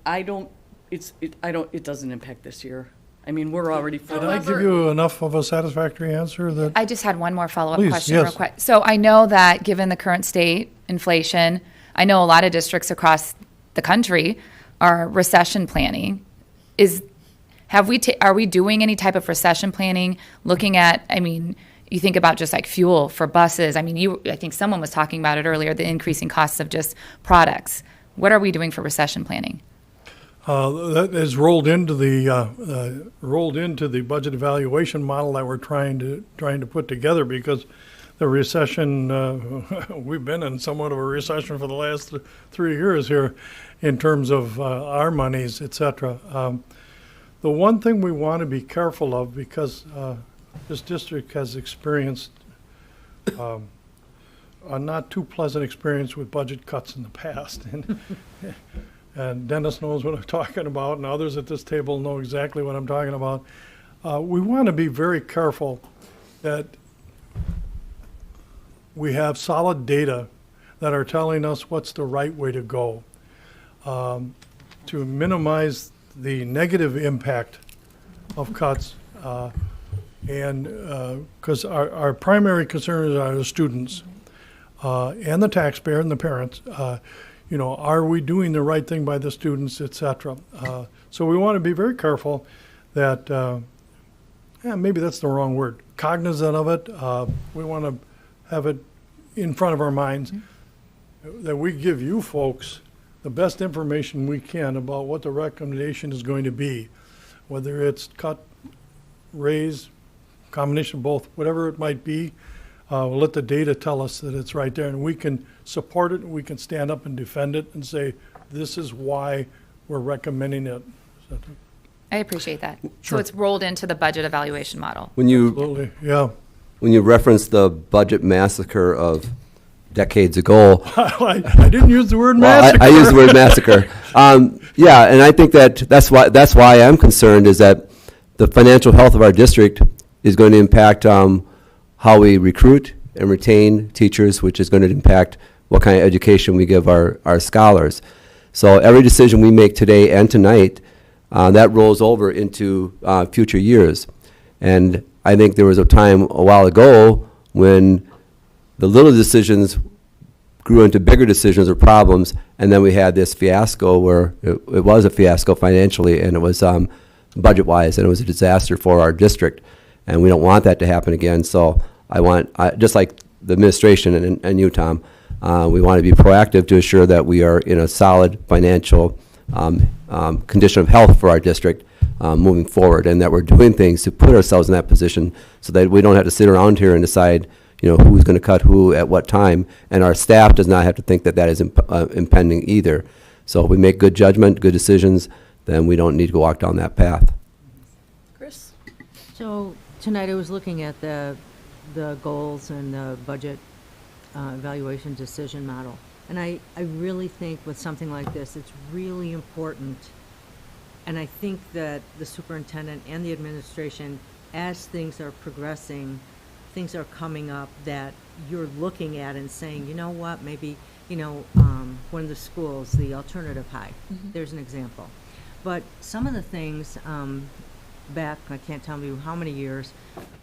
it doesn't impact this year. I mean, we're already. Did I give you enough of a satisfactory answer that? I just had one more follow-up Please, question yes. real quick. So I know that given the current state, inflation, I know a lot of districts across the country are recession planning. Are we doing any type of recession planning, looking at, I mean, you think about just like fuel for buses. I mean, I think someone was talking about it earlier, the increasing costs of just products. What are we doing for recession planning? That is rolled into the budget evaluation model that we're trying to put together, because the recession, we've been in somewhat of a recession for the last 3 years here in terms of our monies, et cetera. The one thing we want to be careful of, because this district has experienced a not too pleasant experience with budget cuts in the past. And Dennis knows what I'm talking about, and others at this table know exactly what I'm talking about. We want to be very careful that we have solid data that are telling us what's the right way to go to minimize the negative impact of cuts. And because our primary concerns are the students and the taxpayer and the parents. Are we doing the right thing by the students, et cetera? So we want to be very careful that, maybe that's the wrong word, cognizant of it. We want to have it in front of our minds, that we give you folks the best information we can about what the recommendation is going to be, whether it's cut, raise, combination of both, whatever it might be. We'll let the data tell us that it's right there, and we can support it, and we can stand up and defend it and say, this is why we're recommending it. I appreciate that. Sure. So it's rolled into the budget evaluation model. When you Absolutely, yeah. when you reference the budget massacre of decades ago, I didn't use the word well, massacre. I use the word massacre. Yeah, and I think that's why I'm concerned, is that the financial health of our district is going to impact how we recruit and retain teachers, which is going to impact what kind of education we give our scholars. So every decision we make today and tonight, that rolls over into future years. And I think there was a time a while ago when the little decisions grew into bigger decisions or problems, and then we had this fiasco where it was a fiasco financially, and it was budget-wise, and it was a disaster for our district. And we don't want that to happen again. So just like the administration and you, Tom, we want to be proactive to assure that we are in a solid financial condition of health for our district moving forward, and that we're doing things to put ourselves in that position so that we don't have to sit around here and decide, who's going to cut who at what time, and our staff does not have to think that is impending either. So if we make good judgment, good decisions, then we don't need to walk down that path. Chris? So tonight I was looking at the goals and the budget evaluation decision model. And I really think with something like this, it's really important. And I think that the superintendent and the administration, as things are progressing, things are coming up that you're looking at and saying, you know what, maybe, one of the schools, the alternative high, there's an example. But some of the things back, I can't tell you how many years,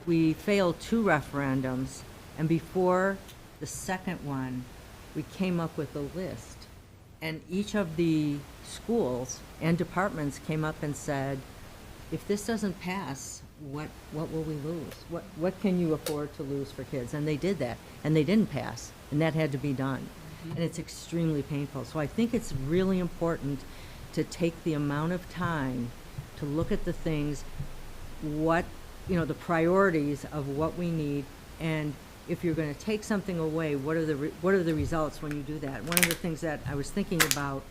we failed 2 referendums, and before the second one, we came up with a list. And each of the schools and departments came up and said, if this doesn't pass, what will we lose? What can you afford to lose for kids? And they did that, and they didn't pass, and that had to be done. And it's extremely painful. So I think it's really important to take the amount of time to look at the things, the priorities of what we need, and if you're going to take something away, what are the results when you do that? One of the things that I was thinking about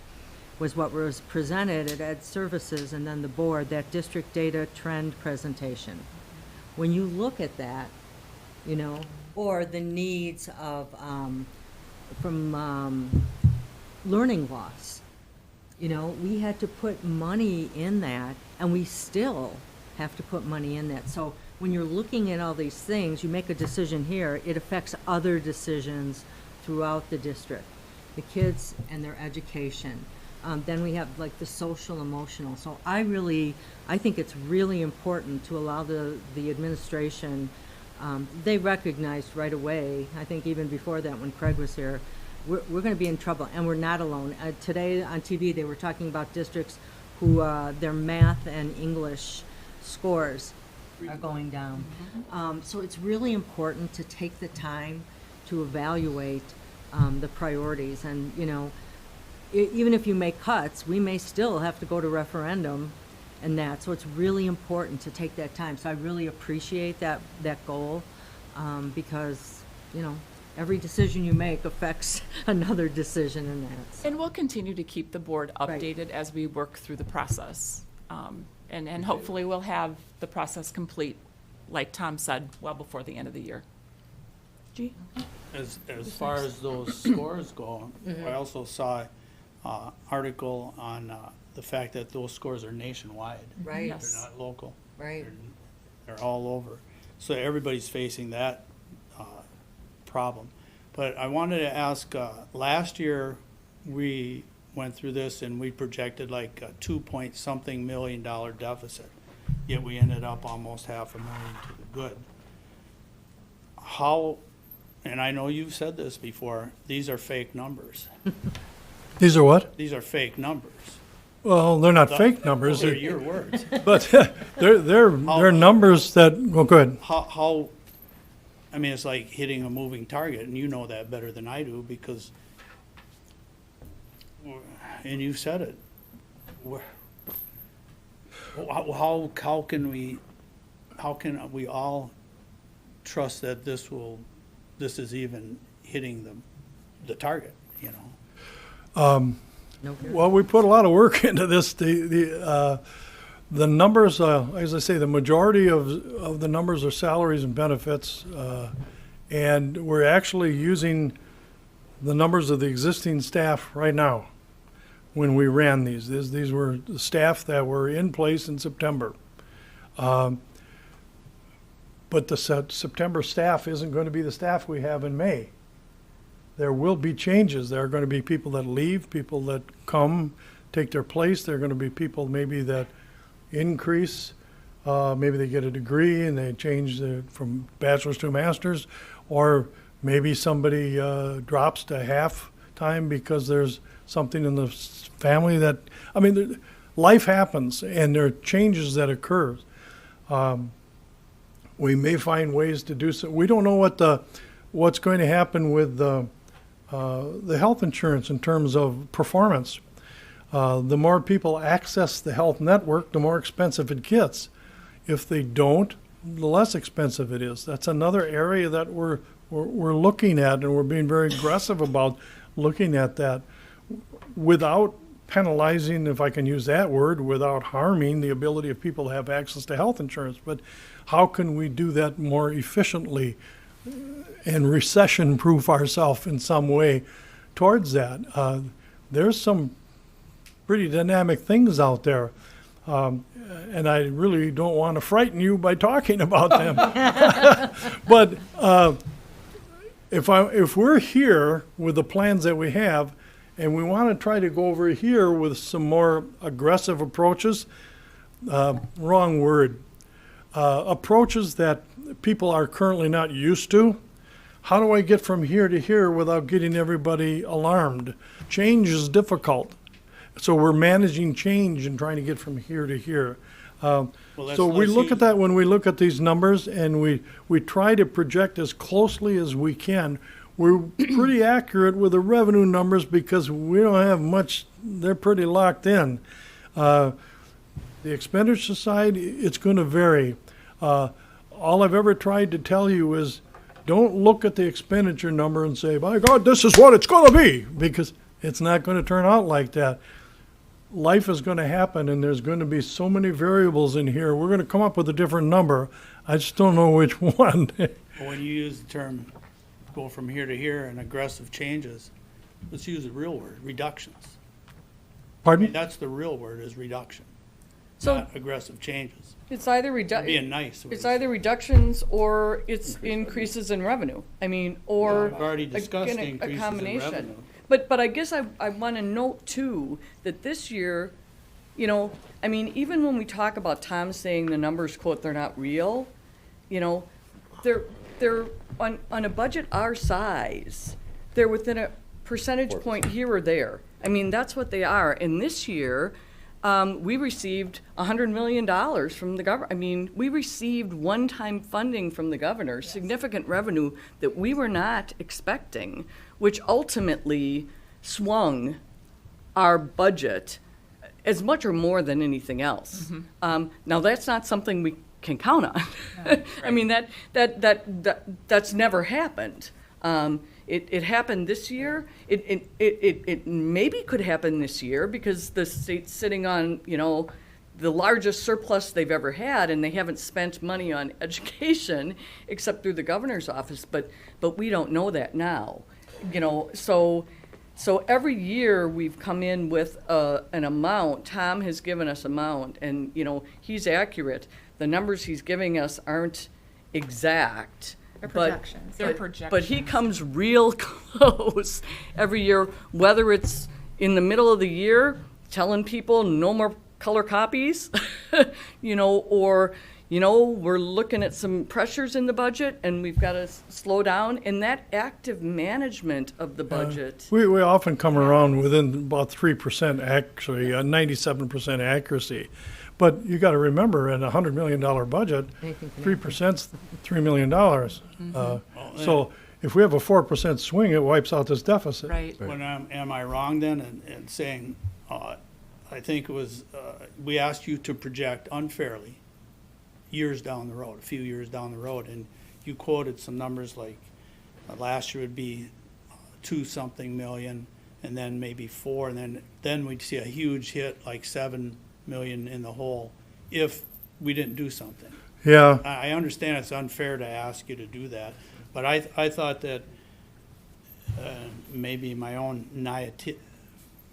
was what was presented at Ed Services and then the board, that district data trend presentation. When you look at that, you know, or the needs of, learning loss, you know, we had to put money in that, and we still have to put money in that. So when you're looking at all these things, you make a decision here, it affects other decisions throughout the district, the kids and their education. Then we have like the social, emotional. So I think it's really important to allow the administration, they recognized right away, I think even before that when Craig was here, we're going to be in trouble, and we're not alone. Today on TV, they were talking about districts who their math and English scores are going down. So it's really important to take the time to evaluate the priorities. And, you know, even if you make cuts, we may still have to go to referendum and that. So it's really important to take that time. So I really appreciate that goal because, you know, every decision you make affects another decision in that. So. And we'll continue to keep the board Right. updated as we work through the process. And hopefully we'll have the process complete, like Tom said, well before the end of the year. G? As far as those scores go, I also saw article on the fact that those scores are nationwide. Right, Yes. They're not local. right. They're all over. So everybody's facing that problem. But I wanted to ask, last year, we went through this and we projected like a 2-point-something million dollar deficit. Yet we ended up almost $500,000 to the good. How, and I know you've said this before, these are fake numbers. These are what? These are fake numbers. Well, they're not fake numbers, They're your words. but they're numbers that, well, go ahead. How, I mean, it's like hitting a moving target, and you know that better than I do, because, and you said it. How can we all trust that this is even hitting the target, you know? No good. Well, we put a lot of work into this. The numbers, as I say, the majority of the numbers are salaries and benefits, and we're actually using the numbers of the existing staff right now when we ran these. These were the staff that were in place in September. But the September staff isn't going to be the staff we have in May. There will be changes. There are going to be people that leave, people that come, take their place. There are going to be people maybe that increase. Maybe they get a degree and they change from bachelor's to master's, or maybe somebody drops to half time because there's something in the family that, I mean, life happens and there are changes that occur. We may find ways to do so. We don't know what's going to happen with the health insurance in terms of performance. The more people access the health network, the more expensive it gets. If they don't, the less expensive it is. That's another area that we're looking at, and we're being very aggressive about looking at that without penalizing, if I can use that word, without harming the ability of people to have access to health insurance. But how can we do that more efficiently and recession-proof ourselves in some way towards that? There's some pretty dynamic things out there, and I really don't want to frighten you by talking about them. But if we're here with the plans that we have, and we want to try to go over here with some more aggressive approaches, wrong word, approaches that people are currently not used to. How do I get from here to here without getting everybody alarmed? Change is difficult. So we're managing change and trying to get from here to here. So we let's look use- at that when we look at these numbers, and we try to project as closely as we can. We're pretty accurate with the revenue numbers because we don't have much. They're pretty locked in. The expenditure side, it's going to vary. All I've ever tried to tell you is don't look at the expenditure number and say, by God, this is what it's going to be, because it's not going to turn out like that. life is gonna happen and there's gonna be so many variables in here. We're gonna come up with a different number. I just don't know which one. When you use the term, go from here to here and aggressive changes, let's use the real word, reductions. Pardon? That's the real word, is reduction, So- not aggressive changes. It's either Being nice. it's either reductions or it's increases in revenue. I mean, or. We've already discussed again, the a increases in combination. revenue. But I guess I want to note too, that this year, you know, I mean, even when we talk about Tom saying the numbers, quote, they're not real, you know, they're on a budget our size, they're within a percentage point here or there. I mean, that's what they are. And this year, we received $100 million from the government. I mean, we received one-time funding from the governor, significant revenue that we were not expecting, which ultimately swung our budget as much or more than anything else. Now, that's not something we can count on. I mean, that's never happened. It happened this year. It maybe could happen this year because the state's sitting on, you know, the largest surplus they've ever had, and they haven't spent money on education except through the governor's office. But we don't know that now, you know. So every year we've come in with an amount. Tom has given us amount, and you know he's accurate. The numbers he's giving us aren't exact. They're but- projections. They're But he comes real close every year, whether it's in the middle of the year telling people no more color copies, you know, or, you know, we're looking at some pressures in the budget and we've got to slow down. And that active management of the budget. We often come around within about 3% actually, 97% accuracy. But you got to remember, in a $100 million budget, Anything can 3%'s $3 million. So if we have a 4% swing, it wipes out this deficit. Right. When am I wrong then in saying, I think it was, we asked you to project unfairly years down the road, a few years down the road, and you quoted some numbers like last year would be 2-something million, and then maybe 4, and then we'd see a huge hit like 7 million in the hole if we didn't do something. Yeah, I understand it's unfair to ask you to do that, but I thought that maybe my own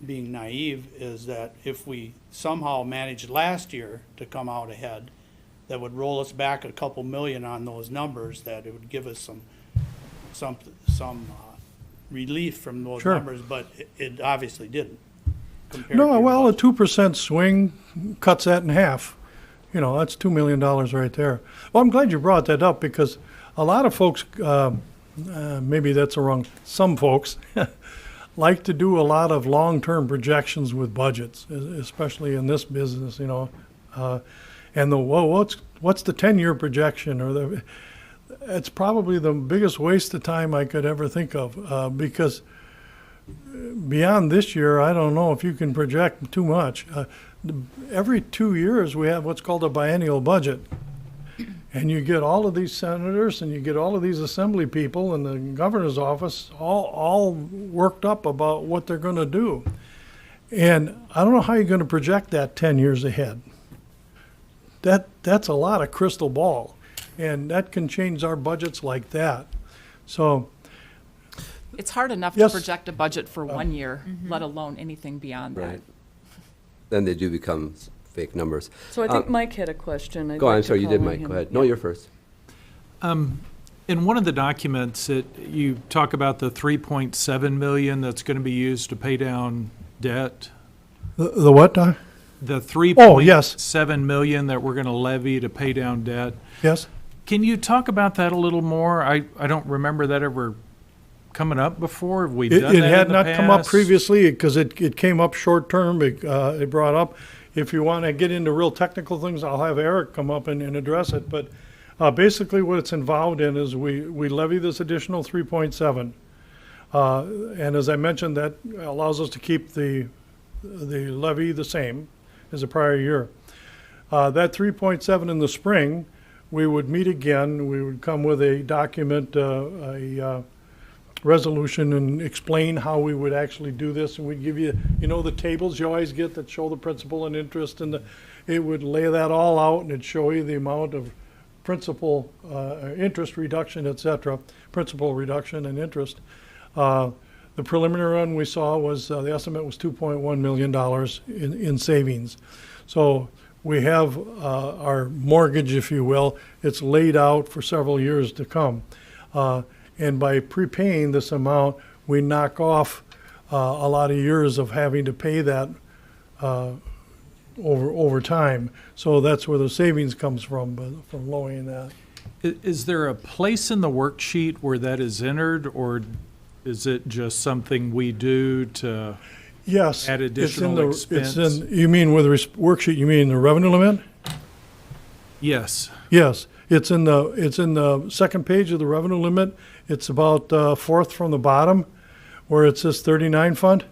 being naive is that if we somehow managed last year to come out ahead, that would roll us back a couple million on those numbers, that it would give us some relief from those Sure. numbers, but it obviously didn't. compared to no, your well, a budget. 2% swing cuts that in half. You know, that's $2 million right there. Well, I'm glad you brought that up because a lot of folks, maybe that's the wrong, some folks like to do a lot of long-term projections with budgets, especially in this business, you know. And what's the 10-year projection or it's probably the biggest waste of time I could ever think of because beyond this year, I don't know if you can project too much. Every 2 years, we have what's called a biennial budget. And you get all of these senators and you get all of these assembly people and the governor's office all worked up about what they're going to do. And I don't know how you're going to project that 10 years ahead. That's a lot of crystal ball. And that can change our budgets like that. So, It's hard enough to Yes. project a budget for 1 year, let alone anything beyond that. Right. Then they do become fake numbers. So I think Mike had a question. I'd Go on, like I'm to sorry, you call did, on Mike. him. Go ahead. No, you're first. In one of the documents, you talk about the 3.7 million that's going to be used to pay down debt. the what, Doc? The Oh, yes. 3.7 million that we're going to levy to pay down debt. Yes? Can you talk about that a little more? I don't remember that ever coming up before. Have we It, done it that had in the not come up past? previously because it came up short term. It brought up. If you want to get into real technical things, I'll have Eric come up and address it. But basically, what it's involved in is we levy this additional 3.7, and as I mentioned, that allows us to keep the levy the same as the prior year. That 3.7 in the spring, we would meet again. We would come with a document, a resolution and explain how we would actually do this, and we'd give you, the tables you always get that show the principal and interest, and it would lay that all out, and it'd show you the amount of principal, interest reduction, et cetera, principal reduction and interest. The preliminary one we saw was, the estimate was $2.1 million in savings. So we have our mortgage, if you will, it's laid out for several years to come. And by prepaying this amount, we knock off a lot of years of having to pay that over time. So that's where the savings comes from lowering that. Is there a place in the worksheet where that is entered, or is it just something we do to Yes. add it's additional in expense? It's in, you mean with the worksheet, you mean the revenue limit? Yes. Yes, it's in the second page of the revenue limit. It's about fourth from the bottom, where it says 39 fund.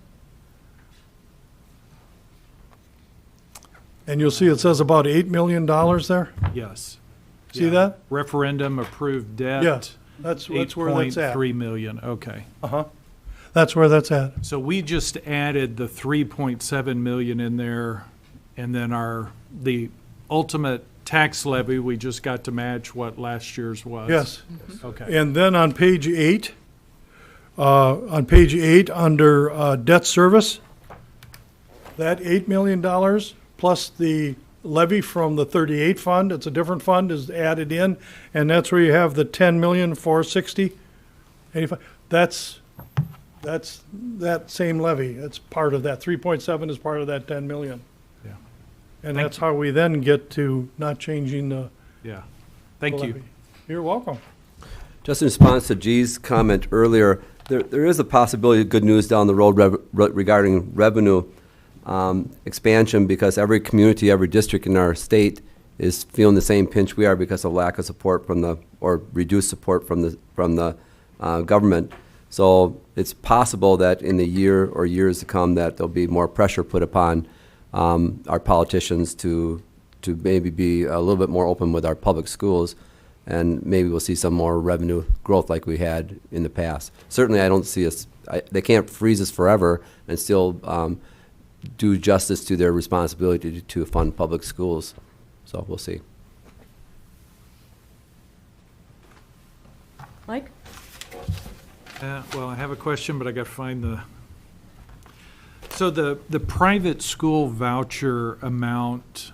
And you'll see it says about $8 million there. Yes. See Yeah. that? Referendum approved debt. Yes, that's where that's at. 8.3 million, okay. That's where that's at. So we just added the 3.7 million in there, and then the ultimate tax levy, we just got to match what last year's was. Yes. Okay. And then on page 8, under debt service, that $8 million plus the levy from the 38 fund, it's a different fund, is added in, and that's where you have the 10,460,85. That's that same levy. It's part of that. 3.7 is part of that 10 million. Yeah. And Thank that's how we then get to not changing the Yeah. Thank you. levy. You're welcome. Just in response to G's comment earlier, there is a possibility of good news down the road regarding revenue expansion, because every community, every district in our state is feeling the same pinch we are because of lack of support or reduced support from the government. So it's possible that in the year or years to come that there'll be more pressure put upon our politicians to maybe be a little bit more open with our public schools, and maybe we'll see some more revenue growth like we had in the past. Certainly, I don't see us, they can't freeze us forever and still do justice to their responsibility to fund public schools. So we'll see. Mike? Well, I have a question, but I got to find so the private school voucher amount,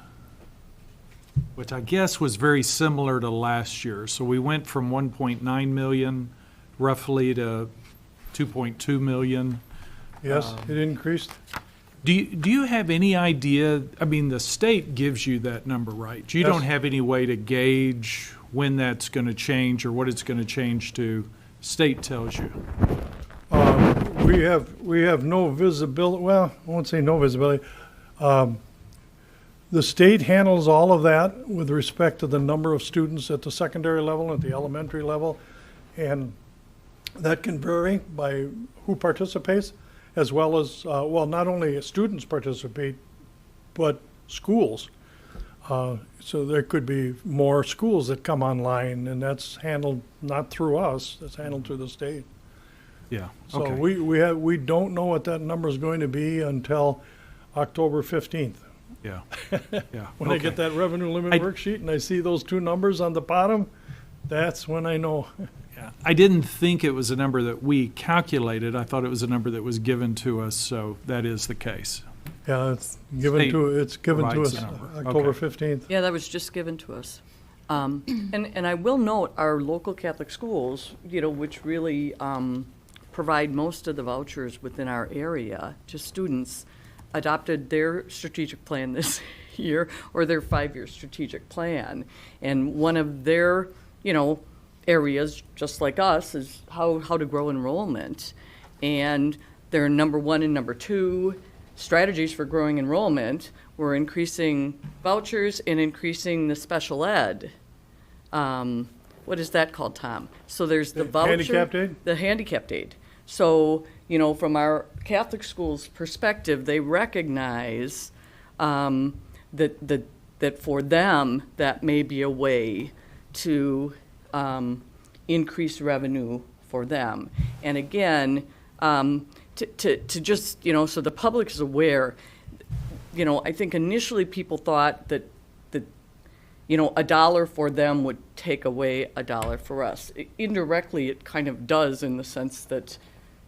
which I guess was very similar to last year. So we went from 1.9 million roughly to 2.2 million. Yes, it increased. Do you have any idea, I mean, the state gives you that number, right? You Yes. don't have any way to gauge when that's going to change or what it's going to change to? State tells you. We have no visibility, well, I won't say no visibility. The state handles all of that with respect to the number of students at the secondary level, at the elementary level, and that can vary by who participates, as well as, not only students participate, but schools. So there could be more schools that come online, and that's handled not through us, that's handled through the state. Yeah, So okay. we don't know what that number is going to be until October 15th. Yeah, yeah. When I get that revenue limit I- worksheet and I see those two numbers on the bottom, that's when I know. Yeah. I didn't think it was a number that we calculated. I thought it was a number that was given to us, so that is the case. Yeah, it's given to us provides the number. October Okay. 15th. Yeah, that was just given to us. And I will note, our local Catholic schools, which really provide most of the vouchers within our area to students, adopted their strategic plan this year, or their 5-year strategic plan. And one of their, areas, just like us, is how to grow enrollment. And their number 1 and number 2 strategies for growing enrollment were increasing vouchers and increasing the special ed. What is that called, Tom? So there's the voucher. handicapped aid? The handicapped aid. So, from our Catholic schools' perspective, they recognize that for them, that may be a way to increase revenue for them. And again, to just, so the public is aware, I think initially people thought that $1 for them would take away $1 for us. Indirectly, it kind of does in the sense that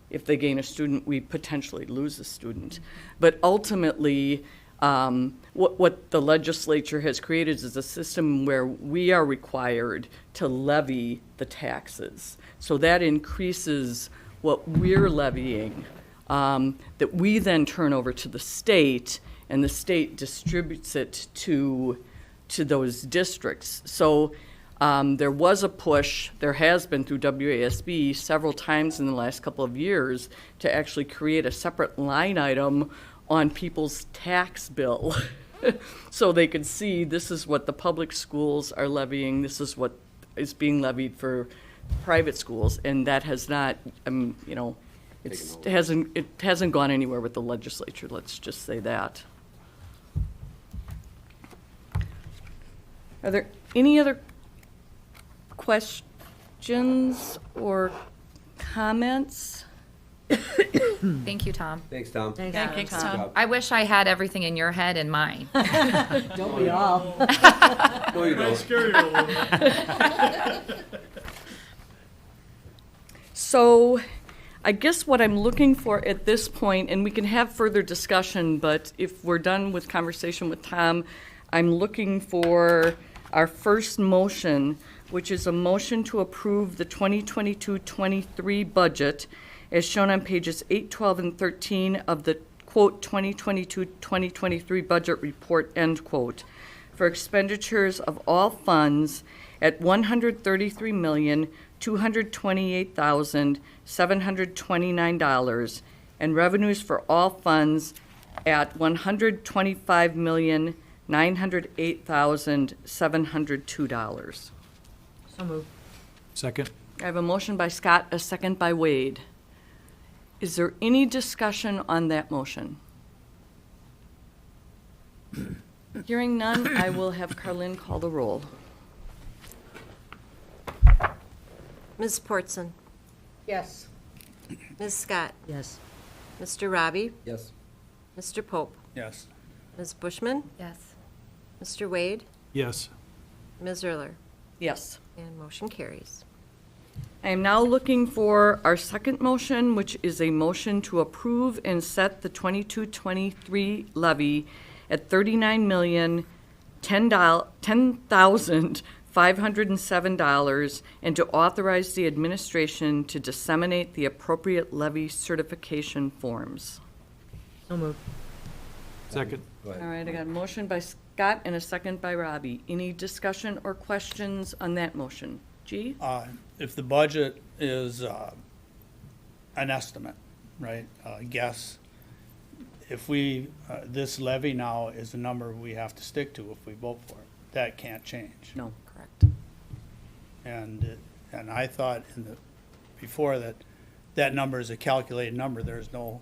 if they gain a student, we potentially lose a student. But ultimately, what the legislature has created is a system where we are required to levy the taxes. So that increases what we're levying, that we then turn over to the state, and the state distributes it to those districts. So there was a push, there has been through WASB several times in the last couple of years to actually create a separate line item on people's tax bill. So they could see this is what the public schools are levying, this is what is being levied for private schools, and that has not, it hasn't gone anywhere with the legislature, let's just say that. Are there any other questions or comments? Thank you, Tom. Thanks, Tom. Thanks, Tom. I wish I had everything in your head and mine. Don't we all? No, you don't. Scary a little bit. So I guess what I'm looking for at this point, and we can have further discussion, but if we're done with conversation with Tom, I'm looking for our first motion, which is a motion to approve the 2022-23 budget as shown on pages 8, 12, and 13 of the, quote, 2022-2023 budget report, end quote, for expenditures of all funds at $133,228,729 and revenues for all funds at $125,908,702. So moved. Second? I have a motion by Scott, a second by Wade. Is there any discussion on that motion? Hearing none, I will have Carlin call the roll. Ms. Portson, Yes. Ms. Scott, Yes. Mr. Robbie, Yes. Mr. Pope, Yes. Ms. Bushman, Yes. Mr. Wade, Yes. Ms. Erler, Yes. and motion carries. I am now looking for our second motion, which is a motion to approve and set the 22-23 levy at $39,010,507 and to authorize the administration to disseminate the appropriate levy certification forms. So moved. Second? Go ahead. All right, I got a motion by Scott and a second by Robbie. Any discussion or questions on that motion? G? If the budget is an estimate, right, guess, if we, this levy now is a number we have to stick to if we vote for it. That can't change. No. Correct. And I thought before that number is a calculated number, there's no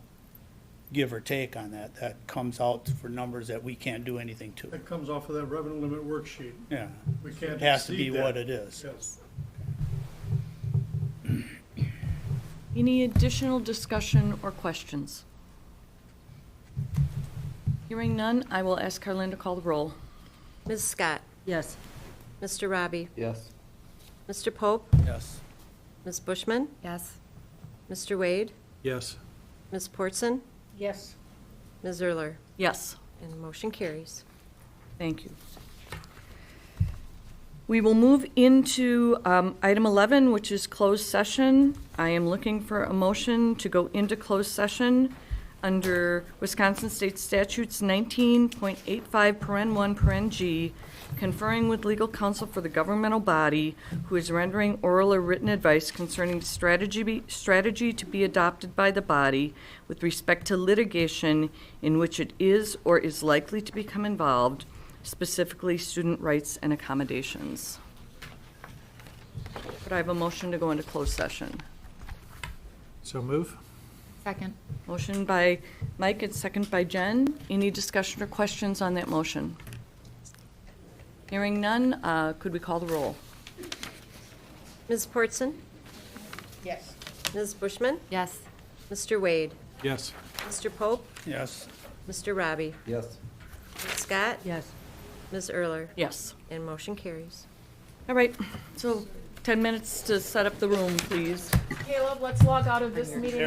give or take on that. That comes out for numbers that we can't do anything to. That comes off of that revenue limit worksheet. Yeah, We can't it has to be exceed that. what it is. Yes. Any additional discussion or questions? Hearing none, I will ask Carlin to call the roll. Ms. Scott, Yes. Mr. Robbie, Yes. Mr. Pope, Yes. Ms. Bushman, Yes. Mr. Wade, Yes. Ms. Portson, Yes. Ms. Erler, Yes, and motion carries. thank you. We will move into item 11, which is closed session. I am looking for a motion to go into closed session under Wisconsin State Statutes 19.85, paren 1, paren G, conferring with legal counsel for the governmental body who is rendering oral or written advice concerning strategy to be adopted by the body with respect to litigation in which it is or is likely to become involved, specifically student rights and accommodations. Could I have a motion to go into closed session? So move? Second. Motion by Mike and second by Jen. Any discussion or questions on that motion? Hearing none, could we call the roll? Ms. Portson, Yes. Ms. Bushman? Yes. Mr. Wade? Yes. Mr. Pope? Yes. Mr. Robbie? Yes. Ms. Scott? Yes. Ms. Erler? Yes. And motion carries. All right, so 10 minutes to set up the room, please. Caleb, let's log out of this meeting.